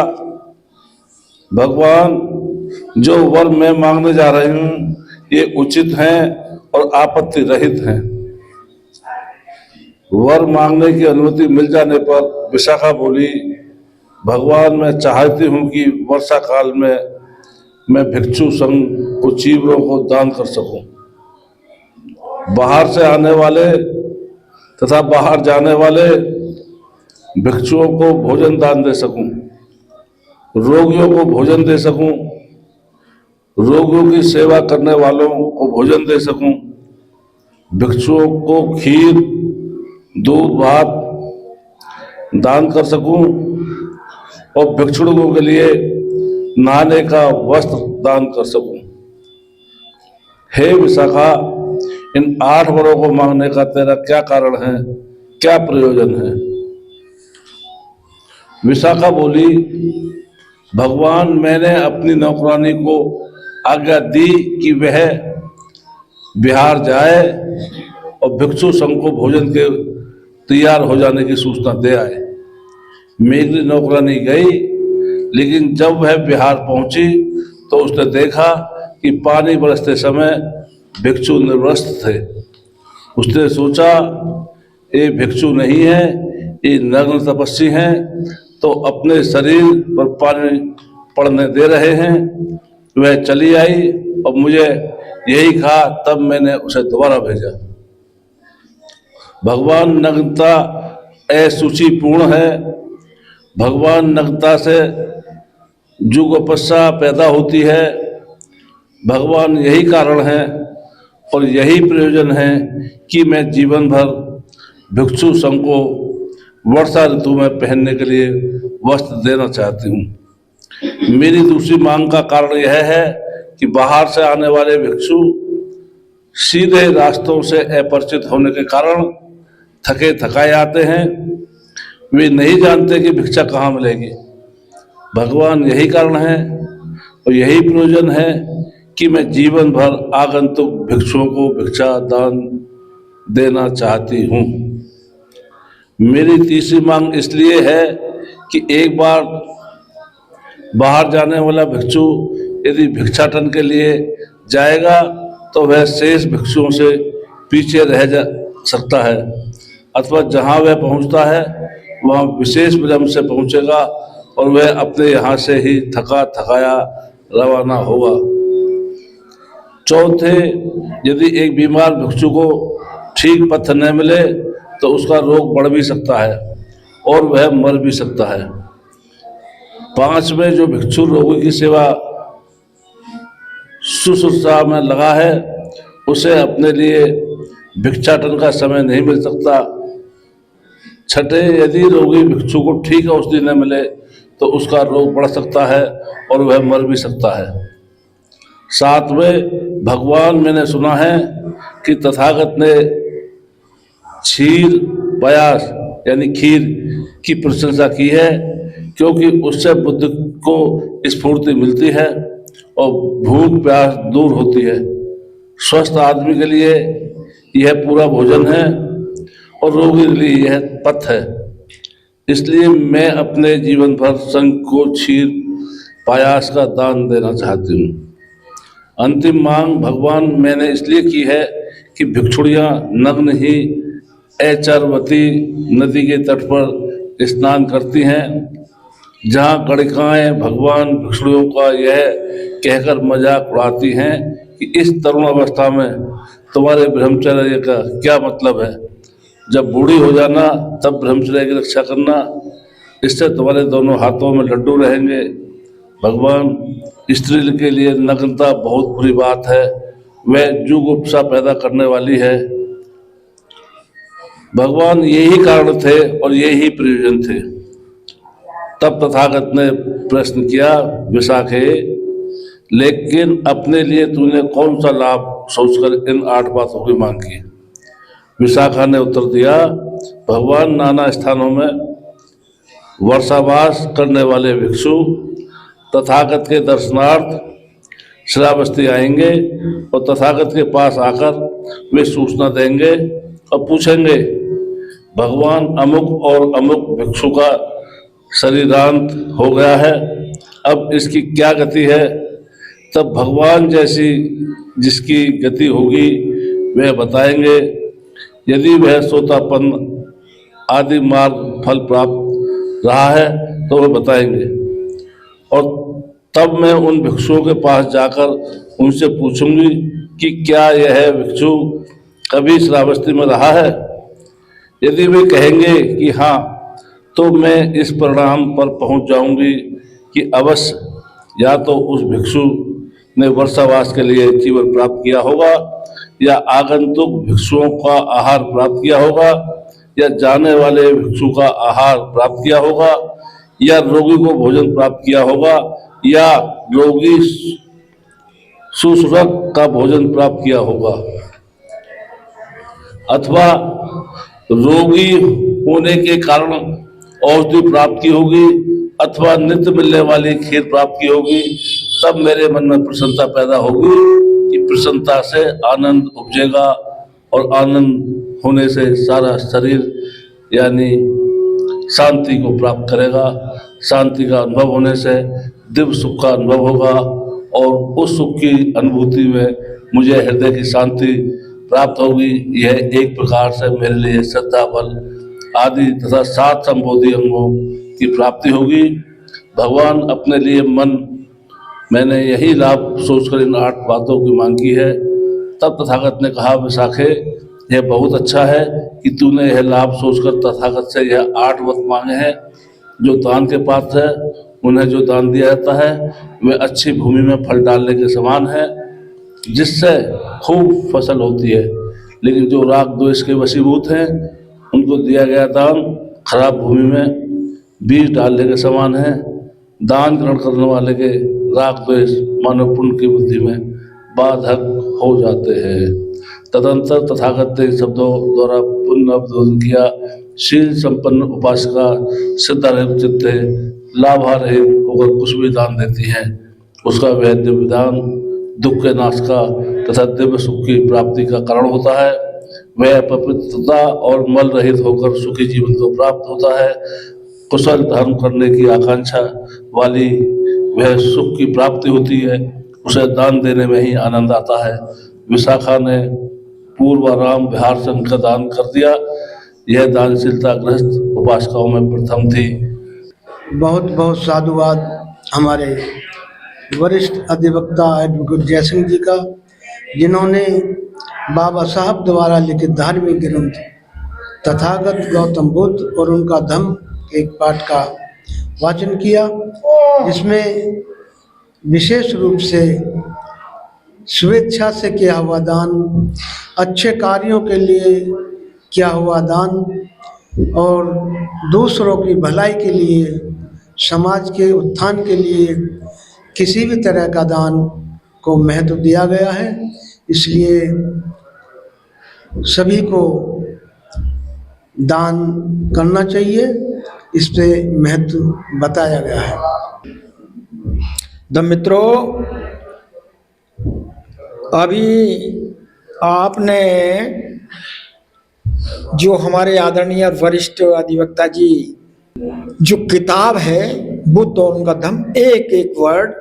भगवान जो वर मैं मांगने जा रही हूँ ये उचित हैं और आपत्ति रहित हैं। वर मांगने की अनुमति मिल जाने पर विशाखा बोली, भगवान मैं चाहती हूँ कि वर्षा काल में मैं भिक्षु संघ को चीवरों को दान कर सकूं, बाहर से आने वाले तथा बाहर जाने वाले भिक्षुओं को भोजन दान दे सकूं, रोगियों को भोजन दे सकूं, रोगियों की सेवा करने वालों को भोजन दे सकूं, भिक्षुओं को खीर दूध भात दान कर सकूं और भिक्षुकों के लिए नहाने का वस्त्र दान कर सकूं। हे विशाखा, इन 8 वरों को मांगने का तेरा क्या कारण है, क्या प्रयोजन है? विशाखा बोली, भगवान मैंने अपनी नौकरानी को आज्ञा दी कि वह बिहार जाए और भिक्षु संघ को भोजन के तैयार हो जाने की सूचना दे आए। मेरी नौकरानी गई, लेकिन जब वह बिहार पहुंची तो उसने देखा कि पानी बरसते समय भिक्षु निर्वस्त्र थे। उसने सोचा ये भिक्षु नहीं है, ये नग्न तपस्वी हैं, तो अपने शरीर पर पानी पड़ने दे रहे हैं। वह चली आई और मुझे यही कहा, तब मैंने उसे दोबारा भेजा। भगवान नग्नता असुचिपूर्ण है। भगवान नग्नता से जुगपस्सा पैदा होती है। भगवान यही कारण है और यही प्रयोजन है कि मैं जीवन भर भिक्षु संघ को वर्षा ऋतु में पहनने के लिए वस्त्र देना चाहती हूँ। मेरी दूसरी मांग का कारण यह है कि बाहर से आने वाले भिक्षु सीधे रास्तों से अपरिचित होने के कारण थके थकाए आते हैं। वे नहीं जानते कि भिक्षा कहाँ मिलेगी। भगवान यही कारण है और यही प्रयोजन है कि मैं जीवन भर आगंतुक भिक्षुओं को भिक्षा दान देना चाहती हूँ। मेरी तीसरी मांग इसलिए है कि एक बार बाहर जाने वाला भिक्षु यदि भिक्षाटन के लिए जाएगा तो वह शेष भिक्षुओं से पीछे रह जा सकता है, अथवा जहाँ वह पहुँचता है वहाँ विशेष विलम्ब से पहुँचेगा और वह अपने यहाँ से ही थका थकाया रवाना होगा। चौथे, यदि एक बीमार भिक्षु को ठीक पथ्य न मिले तो उसका रोग बढ़ भी सकता है और वह मर भी सकता है। पांचवें, जो भिक्षु रोगी की सेवा शुश्रूषा में लगा है उसे अपने लिए भिक्षाटन का समय नहीं मिल सकता। छठे, यदि रोगी भिक्षु को ठीक औषधि न मिले तो उसका रोग बढ़ सकता है और वह मर भी सकता है। सातवें, भगवान, मैंने सुना है कि तथागत ने क्षीर पायास यानी खीर की प्रशंसा की है, क्योंकि उससे बुद्धि को स्फूर्ति मिलती है और भूख प्यास दूर होती है। स्वस्थ आदमी के लिए यह पूरा भोजन है और रोगी के लिए यह पथ है। इसलिए मैं अपने जीवन भर संघ को क्षीर पायास का दान देना चाहती हूँ। अंतिम मांग, भगवान, मैंने इसलिए की है कि भिक्षुड़ियाँ नग्न ही ऐचरवती नदी के तट पर स्नान करती हैं, जहाँ गणिकाएँ भगवान भिक्षुड़ियों का यह कहकर मजाक उड़ाती हैं कि इस तरुण अवस्था में तुम्हारे ब्रह्मचर्य का क्या मतलब है, जब बूढ़ी हो जाना तब ब्रह्मचर्य की रक्षा करना, इससे तुम्हारे दोनों हाथों में लड्डू रहेंगे। भगवान, स्त्री के लिए नग्नता बहुत बुरी बात है, वह जुगुप्सा पैदा करने वाली है। भगवान, यही कारण थे और यही प्रयोजन थे। तब तथागत ने प्रश्न किया, विशाखे, लेकिन अपने लिए तूने कौन सा लाभ सोचकर इन 8 बातों की मांग की? विशाखा ने उत्तर दिया, भगवान, नाना स्थानों में वर्षावास करने वाले भिक्षु तथागत के दर्शनार्थ श्रावस्ती आएंगे और तथागत के पास आकर वे सूचना देंगे और पूछेंगे, भगवान, अमुक और अमुक भिक्षु का शरीरांत हो गया है, अब इसकी क्या गति है? तब भगवान जैसी जिसकी गति होगी वह बताएंगे। यदि वह सोतापन आदि मार्ग फल प्राप्त रहा है तो वह बताएंगे, और तब मैं उन भिक्षुओं के पास जाकर उनसे पूछूंगी कि क्या यह भिक्षु कभी श्रावस्ती में रहा है। यदि वे कहेंगे कि हाँ, तो मैं इस परिणाम पर पहुंच जाऊंगी कि अवश्य या तो उस भिक्षु ने वर्षावास के लिए जीवन प्राप्त किया होगा, या आगंतुक भिक्षुओं का आहार प्राप्त किया होगा, या जाने वाले भिक्षु का आहार प्राप्त किया होगा, या रोगी को भोजन प्राप्त किया होगा, या रोगी शुश्रूषक का भोजन प्राप्त किया होगा, अथवा रोगी होने के कारण औषधि प्राप्त की होगी, अथवा नित्य मिलने वाली खीर प्राप्त की होगी। तब मेरे मन में प्रसन्नता पैदा होगी कि प्रसन्नता से आनंद उपजेगा और आनंद होने से सारा शरीर यानी शांति को प्राप्त करेगा। शांति का अनुभव होने से दिव्य सुख का अनुभव होगा और उस सुख की अनुभूति में मुझे हृदय की शांति प्राप्त होगी। यह एक प्रकार से मेरे लिए श्रद्धा, बल आदि तथा 7 संबोधि अंगों की प्राप्ति होगी। भगवान, अपने लिए मन मैंने यही लाभ सोचकर इन 8 बातों की मांग की है। तब तथागत ने कहा, विशाखे, यह बहुत अच्छा है कि तूने यह लाभ सोचकर तथागत से यह 8 वत मांगे हैं। जो दान के पात्र है, उन्हें जो दान दिया जाता है वह अच्छी भूमि में फल डालने के समान है, जिससे खूब फसल होती है। लेकिन जो राग द्वेष के वशीभूत हैं, उनको दिया गया दान खराब भूमि में बीज डालने के समान है। दान ग्रहण करने वाले के राग द्वेष मानव पुण्य की बुद्धि में बाधक हो जाते हैं। तदंतर तथागत ने शब्दों द्वारा पुण्य अवबोधन किया। शील संपन्न उपासका सिद्धारहित चित्त लाभारहित होकर कुछ भी दान देती है, उसका वह दिव्य दान दुख के नाश का तथा दिव्य सुख की प्राप्ति का कारण होता है। वह पवित्रता और मल रहित होकर सुखी जीवन को प्राप्त होता है। कुशल धर्म करने की आकांक्षा वाली वह सुख की प्राप्ति होती है, उसे दान देने में ही आनंद आता है। विशाखा ने पूर्वाराम विहार संघ का दान कर दिया। यह दानशीलता ग्रस्त उपासकाओं में प्रथम थी। बहुत बहुत साधुवाद हमारे वरिष्ठ अधिवक्ता एडवोकेट जयसिंह जी का, जिन्होंने बाबा साहब द्वारा लिखित धार्मिक ग्रंथ तथागत गौतम बुद्ध और उनका धम्म के एक पाठ का वाचन किया, जिसमें विशेष रूप से स्वेच्छा से किया हुआ दान, अच्छे कार्यों के लिए किया हुआ दान और दूसरों की भलाई के लिए, समाज के उत्थान के लिए किसी भी तरह का दान को महत्व दिया गया है। इसलिए सभी को दान करना चाहिए, इस पे महत्व बताया गया है। तो मित्रों, अभी आपने जो हमारे आदरणीय और वरिष्ठ अधिवक्ता जी जो किताब है बुद्ध और उनका धम्म, एक एक वर्ड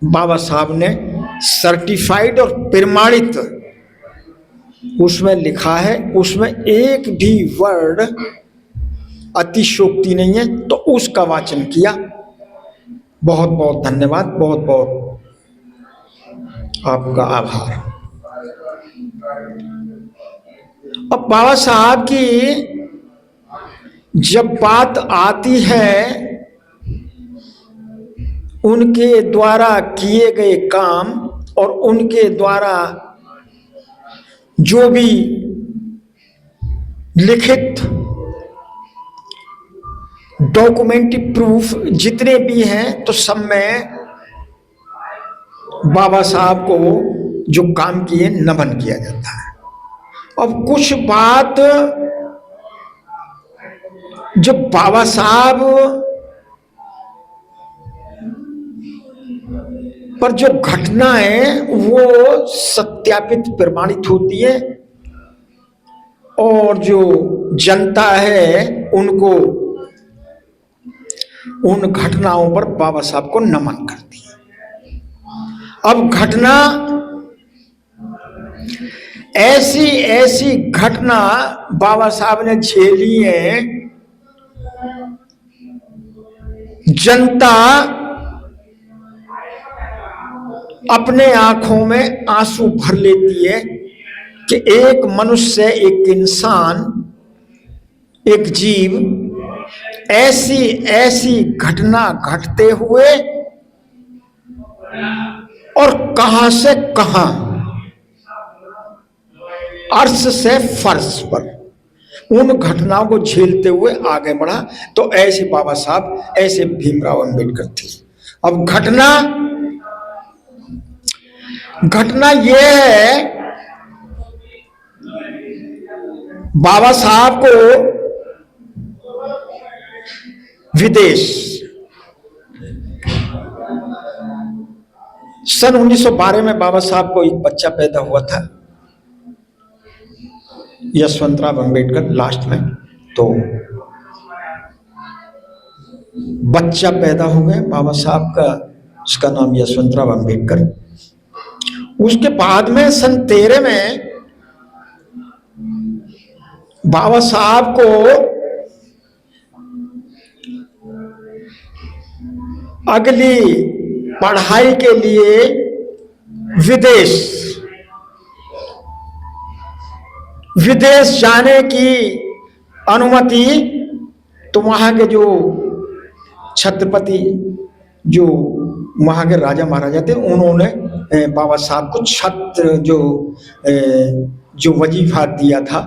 बाबा साहब ने सर्टिफाइड और प्रमाणित उसमें लिखा है, उसमें एक भी वर्ड अतिशोक्ति नहीं है, तो उसका वाचन किया। बहुत बहुत धन्यवाद, बहुत बहुत आपका आभार। अब बाबा साहब की जब बात आती है उनके द्वारा किए गए काम और उनके द्वारा जो भी लिखित डॉक्यूमेंट्री प्रूफ जितने भी हैं, तो सब में बाबा साहब को जो काम किए नमन किया जाता है। अब कुछ बात जो बाबा साहब पर जो घटना है वो सत्यापित प्रमाणित होती है और जो जनता है उनको उन घटनाओं पर बाबा साहब को नमन करती है। अब घटना ऐसी ऐसी घटना बाबा साहब ने झेली है, जनता अपने आंखों में आंसू भर लेती है कि एक मनुष्य, एक इंसान, एक जीव ऐसी ऐसी घटना घटते हुए और कहां से कहां, अर्श से फर्श पर उन घटनाओं को झेलते हुए आगे बढ़ा। तो ऐसे बाबा साहब, ऐसे भीमराव अंबेडकर थे। अब घटना यह है, बाबा साहब को विदेश सन 1912 में बाबा साहब को एक बच्चा पैदा हुआ था, यशवंतराव अंबेडकर लास्ट में। तो बच्चा पैदा हो गया बाबा साहब का, उसका नाम यशवंतराव अंबेडकर। उसके बाद में सन 13 में बाबा साहब को अगली पढ़ाई के लिए विदेश जाने की अनुमति, तो वहां के जो छत्रपति, जो वहां के राजा महाराजा थे, उन्होंने बाबा साहब को छत्र जो वजीफा दिया था,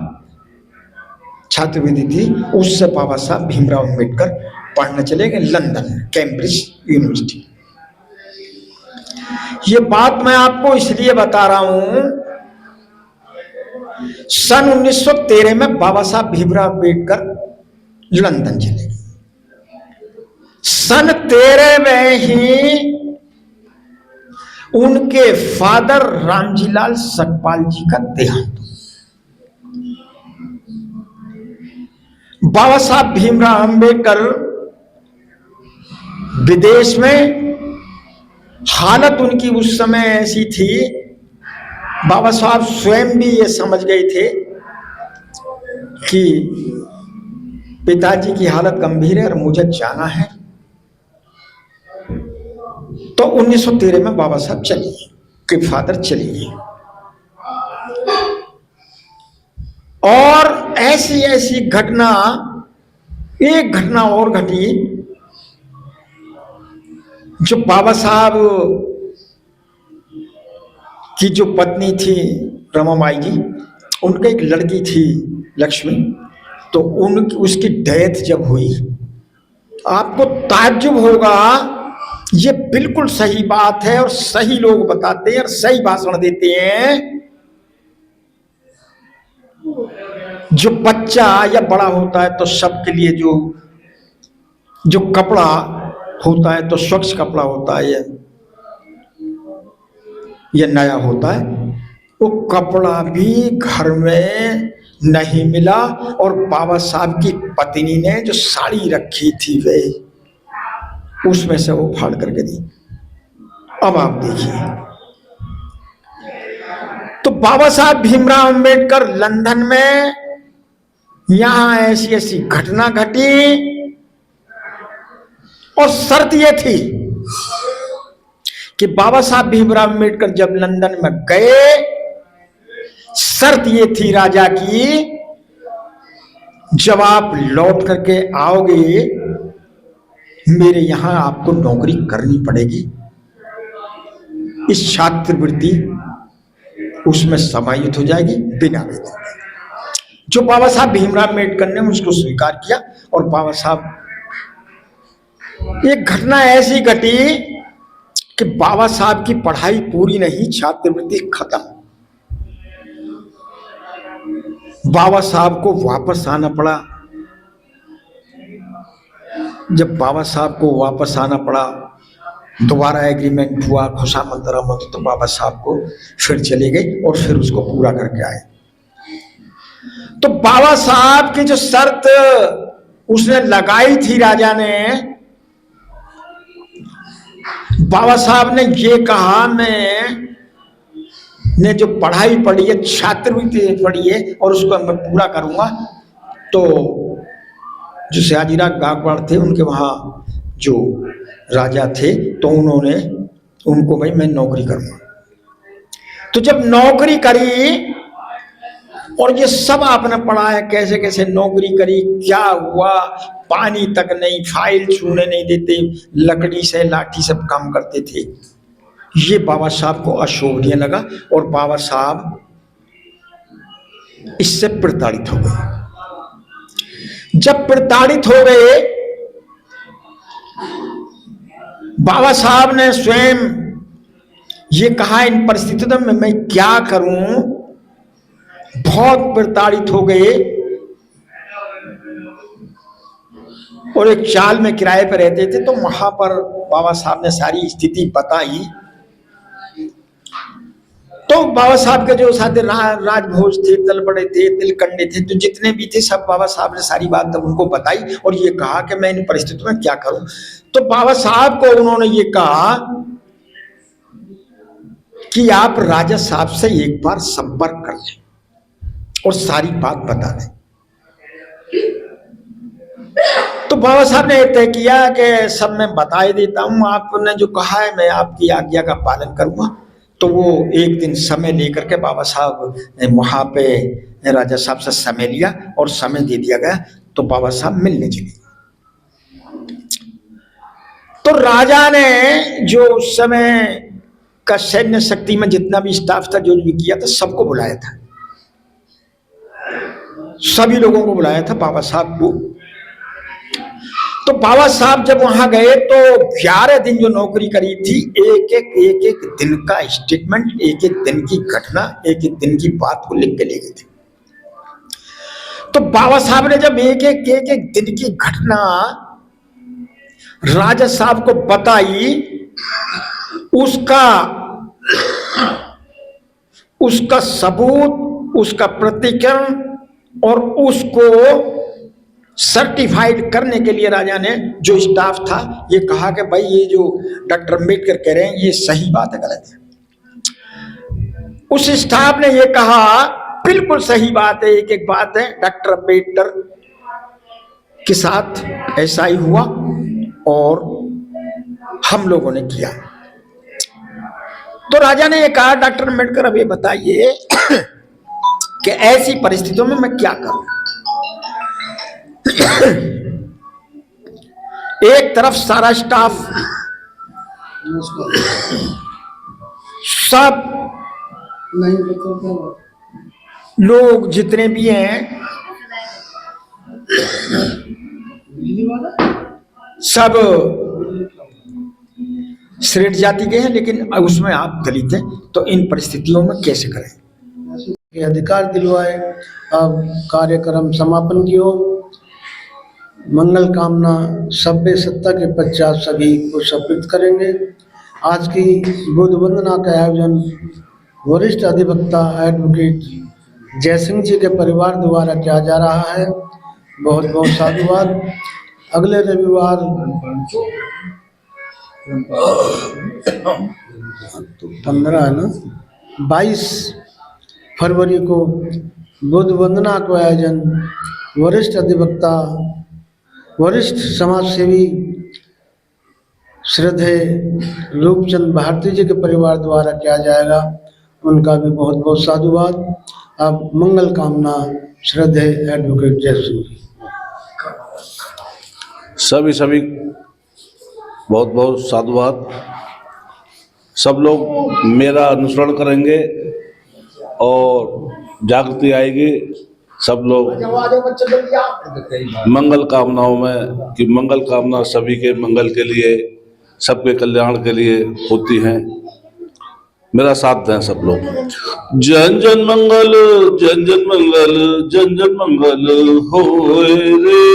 छात्रवृत्ति थी, उससे बाबा साहब भीमराव अंबेडकर पढ़ने चले गए लंदन, कैम्ब्रिज यूनिवर्सिटी। ये बात मैं आपको इसलिए बता रहा हूं, सन 1913 में बाबा साहब भीमराव अंबेडकर लंदन चले गए। सन 13 में ही उनके फादर रामजीलाल सतपाल जी का देहांत। बाबा साहब भीमराव अंबेडकर विदेश में, हालत उनकी उस समय ऐसी थी, बाबा साहब स्वयं भी ये समझ गए थे कि पिताजी की हालत गंभीर है और मुझे जाना है, तो 1913 में बाबा साहब चलिए कि फादर चलिए। और ऐसी ऐसी घटना, एक घटना और घटी जो बाबा साहब की जो पत्नी थी रमाबाई जी, उनके एक लड़की थी लक्ष्मी, तो उसकी डेथ जब हुई, आपको ताज्जुब होगा, ये बिल्कुल सही बात है और सही लोग बताते हैं और सही भाषण देते हैं। जो बच्चा या बड़ा होता है तो सबके लिए जो कपड़ा होता है तो स्वच्छ कपड़ा होता है, ये नया होता है, वो कपड़ा भी घर में नहीं मिला। और बाबा साहब की पत्नी ने जो साड़ी रखी थी वे, उसमें से वो फाड़ करके दी। अब आप देखिए, तो बाबा साहब भीमराव अंबेडकर लंदन में, यहां ऐसी ऐसी घटना घटी और शर्त यह थी कि बाबा साहब भीमराव अंबेडकर जब लंदन में गए, शर्त ये थी राजा की, जब आप लौट करके आओगे मेरे यहां आपको नौकरी करनी पड़ेगी। इस छात्रवृत्ति उसमें समाहित हो जाएगी बिना वेतन के। जो बाबा साहब भीमराव अम्बेडकर ने उसको स्वीकार किया। और बाबा साहब, एक घटना ऐसी घटी कि बाबा साहब की पढ़ाई पूरी नहीं, छात्रवृत्ति खत्म। बाबा साहब को वापस आना पड़ा। जब बाबा साहब को वापस आना पड़ा, दोबारा एग्रीमेंट हुआ, खुशामद दरामद, तो बाबा साहब को फिर चले गए और फिर उसको पूरा करके आए। तो बाबा साहब की जो शर्त उसने लगाई थी राजा ने, बाबा साहब ने ये कहा, मैंने जो पढ़ाई पढ़ी है, छात्रवृत्ति पढ़ी है, और उसको मैं पूरा करूंगा। तो जो सयाजीराव गायकवाड़ थे, उनके वहाँ जो राजा थे, तो उन्होंने उनको, भाई मैं नौकरी करूंगा। तो जब नौकरी करी, और ये सब आपने पढ़ा है कैसे कैसे नौकरी करी, क्या हुआ, पानी तक नहीं, फाइल छूने नहीं देते, लकड़ी से लाठी से काम करते थे। ये बाबा साहब को अशोभनीय लगा और बाबा साहब इससे प्रताड़ित हो गए। जब प्रताड़ित हो गए, बाबा साहब ने स्वयं ये कहा, इन परिस्थितियों में मैं क्या करूं, बहुत प्रताड़ित हो गए। और एक चाल में किराए पर रहते थे, तो वहां पर बाबा साहब ने सारी स्थिति बताई। तो बाबा साहब के जो साथ राजभोज थे, तलबड़े थे, तिलकंडे थे, तो जितने भी थे, सब बाबा साहब ने सारी बात तब उनको बताई और ये कहा कि मैं इन परिस्थितियों में क्या करूं। तो बाबा साहब को उन्होंने ये कहा कि आप राजा साहब से एक बार संपर्क कर लें और सारी बात बता दें। तो बाबा साहब ने तय किया कि सब मैं बता ही देता हूं, आपने जो कहा है मैं आपकी आज्ञा का पालन करूंगा। तो वो एक दिन समय लेकर के बाबा साहब ने वहां पे राजा साहब से समय लिया और समय दे दिया गया। तो बाबा साहब मिलने चले। तो राजा ने जो उस समय का सैन्य शक्ति में जितना भी स्टाफ था, जो भी किया था, सबको बुलाया था, सभी लोगों को बुलाया था, बाबा साहब को। तो बाबा साहब जब वहां गए तो 11 दिन जो नौकरी करी थी, एक एक दिन का स्टेटमेंट, एक एक दिन की घटना, एक एक दिन की बात को लिख के ले गए थे। तो बाबा साहब ने जब एक एक दिन की घटना राजा साहब को बताई, उसका सबूत, उसका प्रतिक्रिया और उसको सर्टिफाइड करने के लिए राजा ने, जो स्टाफ था, ये कहा कि भाई ये जो डॉक्टर अम्बेडकर कह रहे हैं ये सही बात है, गलत है। उस स्टाफ ने ये कहा बिल्कुल सही बात है, एक एक बात है। डॉक्टर अम्बेडकर के साथ ऐसा ही हुआ और हम लोगों ने किया। तो राजा ने ये कहा, डॉक्टर अम्बेडकर अब ये बताइए कि ऐसी परिस्थितियों में मैं क्या करूं। एक तरफ सारा स्टाफ, सब लोग जितने भी हैं सब श्रेष्ठ जाति के हैं, लेकिन उसमें आप दलित हैं, तो इन परिस्थितियों में कैसे करें। के अधिकार दिलवाए। अब कार्यक्रम समापन की हो। मंगल कामना सभ्य सत्ता के पश्चात सभी को समर्पित करेंगे। आज की बुद्ध वंदना का आयोजन वरिष्ठ अधिवक्ता एडवोकेट जयसिंह जी के परिवार द्वारा किया जा रहा है। बहुत बहुत साधुवाद। अगले रविवार 15 है ना, 22 फरवरी को बुद्ध वंदना का आयोजन वरिष्ठ अधिवक्ता, वरिष्ठ समाज सेवी श्रद्धेय रूपचंद भारती जी के परिवार द्वारा किया जाएगा। उनका भी बहुत बहुत साधुवाद। अब मंगल कामना श्रद्धेय एडवोकेट जयसिंह जी। सभी बहुत बहुत साधुवाद। सब लोग मेरा अनुसरण करेंगे और जागृति आएगी। सब लोग मंगल कामनाओं में, कि मंगल कामना सभी के मंगल के लिए, सबके कल्याण के लिए होती हैं। मेरा साथ दें सब लोग। जन जन मंगल, जन जन मंगल, जन जन मंगल होए रे।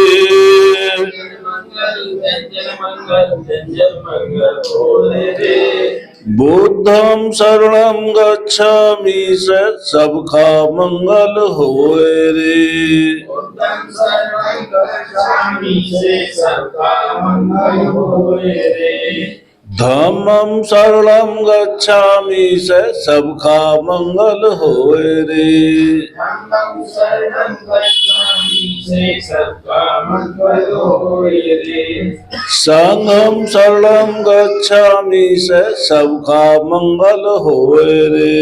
बुद्धं शरणं गच्छामि से सबका मंगल होए रे। धम्मं शरणं गच्छामि से सबका मंगल होए रे। संघं शरणं गच्छामि से सबका मंगल होए रे।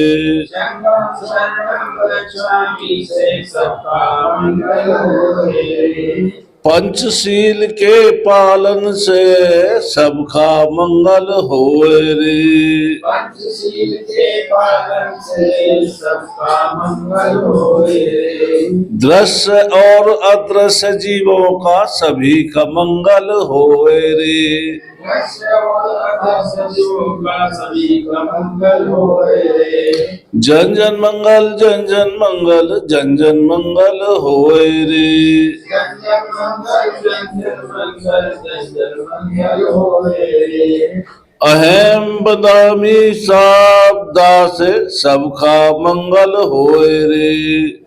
पंचशील के पालन से सबका मंगल होए रे। पंचशील के पालन से सबका मंगल होए रे। दृश्य और अदृश्य जीवों का सभी का मंगल होए रे। दृश्य और अदृश्य जीवों का सभी का मंगल होए रे। जन जन मंगल, जन जन मंगल, जन जन मंगल होए रे। जन जन मंगल, जन जन मंगल, जन जन मंगल होए रे। अहम बदामी साबदा से सबका मंगल होए रे।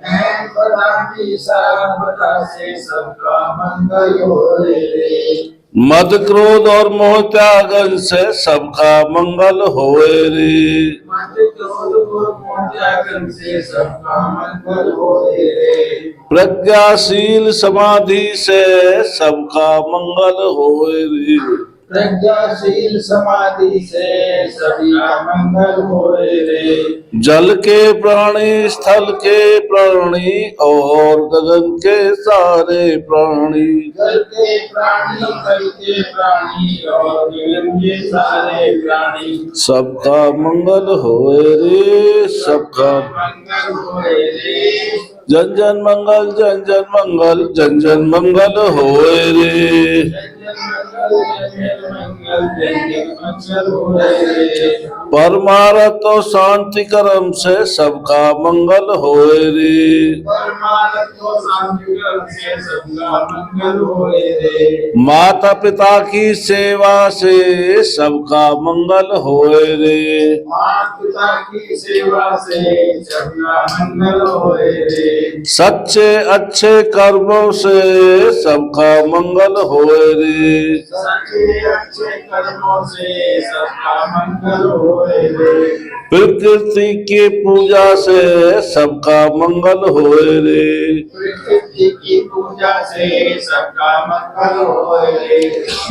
अहम बदामी साबदा से सबका मंगल होए रे। मद क्रोध और मोह त्यागन से सबका मंगल होए रे। मद क्रोध और मोह त्यागन से सबका मंगल होए रे। प्रज्ञाशील समाधि से सबका मंगल होए रे। प्रज्ञाशील समाधि से सभी का मंगल होए रे। जल के प्राणी, स्थल के प्राणी और गगन के सारे प्राणी, जल के प्राणी, जल के प्राणी और गगन के सारे प्राणी, सबका मंगल होए रे। सबका मंगल होए रे। जन जन मंगल, जन जन मंगल, जन जन मंगल होए रे। परमार्थ और शांति कर्म से सबका मंगल होए रे। माता पिता की सेवा से सबका मंगल होए रे। माता पिता की सेवा से सबका मंगल होए रे। सच्चे अच्छे कर्मों से सबका मंगल होए रे। सच्चे अच्छे कर्मों से सबका मंगल होए रे। प्रकृति की पूजा से सबका मंगल होए रे। प्रकृति की पूजा से सबका मंगल होए रे।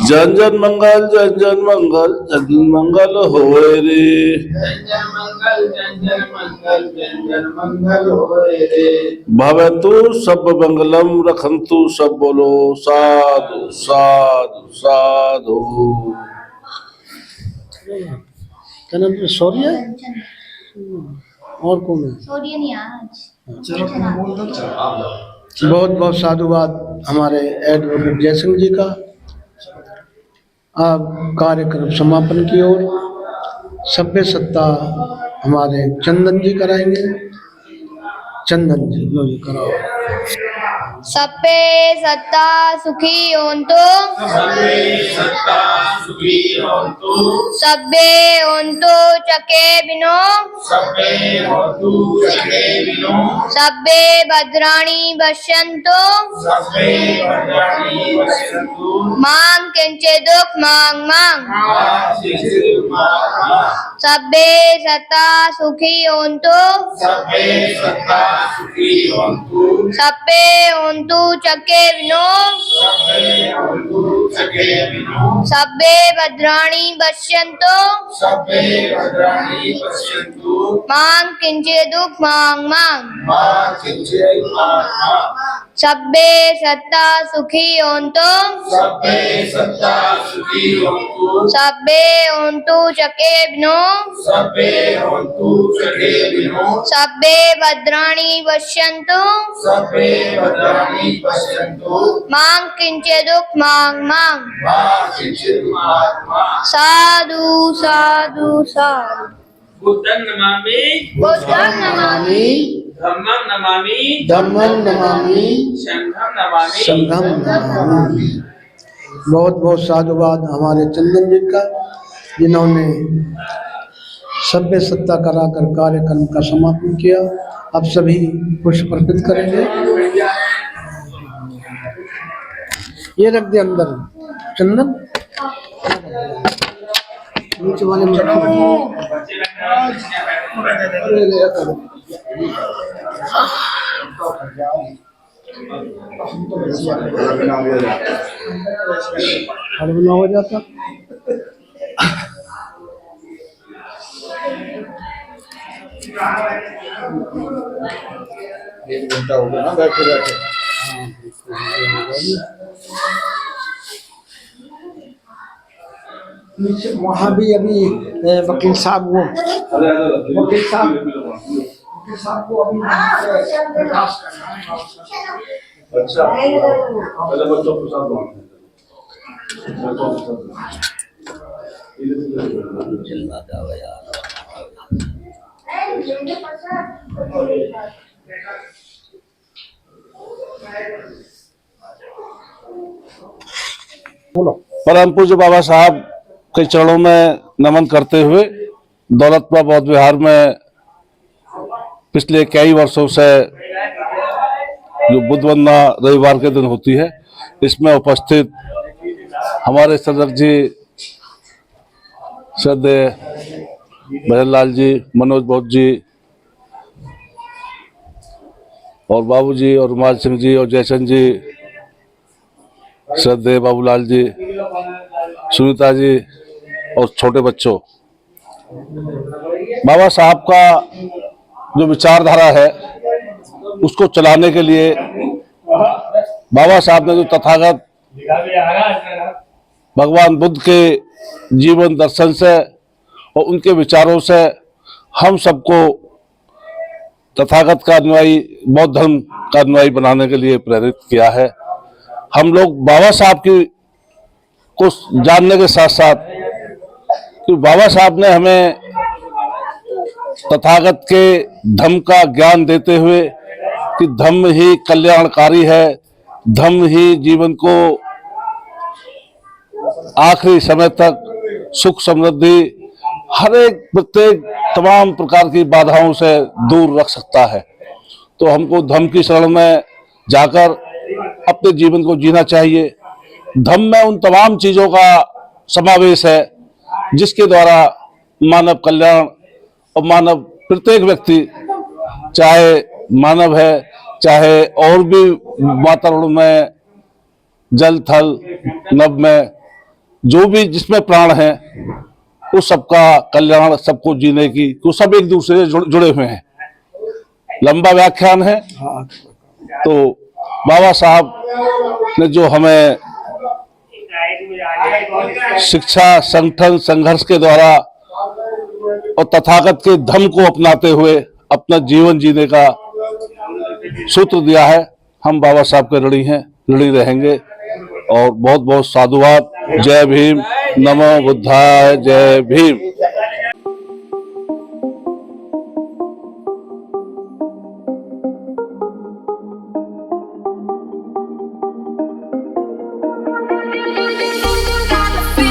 जन जन मंगल जन जन मंगल जन जन मंगल होए रे। जन जन मंगल जन जन मंगल जन जन मंगल होए रे। भवतु सब मंगलम रखंतु सब बोलो साधु साधु साधु। क्या नाम है? शौर्य और कौन है? छोड़िए नहीं आज। बहुत बहुत साधुवाद हमारे एडवोकेट जयसिंह जी का। अब कार्यक्रम समापन की ओर सभ्य सत्ता हमारे चंदन जी कराएंगे। चंदन जी लो जी कराओ। सप्पे सत्ता सुखी होन्तु सबे सत्ता सुखी होन्तु। सब्बे होन्तु चके बिनो सबे होतु चके बिनो। सब्बे भद्राणि पश्यन्तु सबे भद्राणि पश्यन्तु। मां किंचिदुख मां मां मां चिंतित मां। सब्बे सत्ता सुखी होन्तु सबे सत्ता सुखी होन्तु। सप्पे होन्तु चके बिनो सबे होतु चके बिनो। सब्बे भद्राणि पश्यन्तु सबे भद्राणि पश्यन्तु। मां किंचिदुख मां मां मां चिंतित मां। सब्बे सत्ता सुखी होन्तु सबे सत्ता सुखी होन्तु। सब्बे होन्तु चके बिनो सबे होतु चके बिनो। सब्बे भद्राणि पश्यन्तु सबे भद्राणि पश्यन्तु। मां किंचिदुख मां मां मां चिंतित मां। साधु साधु साधु। बुद्धं नमामि बुद्धं नमामि धम्मं नमामि धम्मं नमामि संघं नमामि। संघम नमामि। बहुत बहुत साधुवाद हमारे चंदन जी का, जिन्होंने सभ्य सत्ता कराकर कार्यक्रम का समापन किया। अब सभी पुष्प अर्पित करेंगे। ये रख दे अंदर चंदन, नीचे वाले में रखो। अरे ले करो। हड़बड़ा हो जाता। एक घंटा हो गया ना बैठे बैठे। नीचे वहाँ भी अभी वकील साहब वो वकील साहब को अभी प्रकाश करना है। अच्छा पहले बच्चों के साथ बात परम पूज्य बाबा साहब के चरणों में नमन करते हुए दौलतपुरा बौद्ध विहार में पिछले कई वर्षों से जो बुद्ध वंदना रविवार के दिन होती है, इसमें उपस्थित हमारे सदर जी श्रद्धेय भजनलाल जी, मनोज बौद्ध जी और बाबू जी और रुमाल सिंह जी और जयचंद जी, श्रद्धेय बाबूलाल जी, सुनीता जी और छोटे बच्चों, बाबा साहब का जो विचारधारा है उसको चलाने के लिए बाबा साहब ने जो तथागत भगवान बुद्ध के जीवन दर्शन से और उनके विचारों से हम सबको तथागत का अनुयायी, बौद्ध धर्म का अनुयायी बनाने के लिए प्रेरित किया है। हम लोग बाबा साहब की को जानने के साथ साथ, कि बाबा साहब ने हमें तथागत के धम्म का ज्ञान देते हुए कि धम्म ही कल्याणकारी है, धम्म ही जीवन को आखिरी समय तक सुख समृद्धि हर एक प्रत्येक तमाम प्रकार की बाधाओं से दूर रख सकता है। तो हमको धम्म की शरण में जाकर अपने जीवन को जीना चाहिए। धम्म में उन तमाम चीजों का समावेश है जिसके द्वारा मानव कल्याण और मानव प्रत्येक व्यक्ति, चाहे मानव है चाहे और भी वातावरण में, जल थल नभ में जो भी जिसमें प्राण है, उस सबका कल्याण, सबको जीने की, वो सब एक दूसरे से जुड़े हुए हैं। लंबा व्याख्यान है, तो बाबा साहब ने जो हमें शिक्षा, संगठन, संघर्ष के द्वारा और तथागत के धम्म को अपनाते हुए अपना जीवन जीने का सूत्र दिया है, हम बाबा साहब के ऋणी हैं, ऋणी रहेंगे। और बहुत बहुत साधुवाद। जय भीम, नमो बुद्धाय, जय भीम।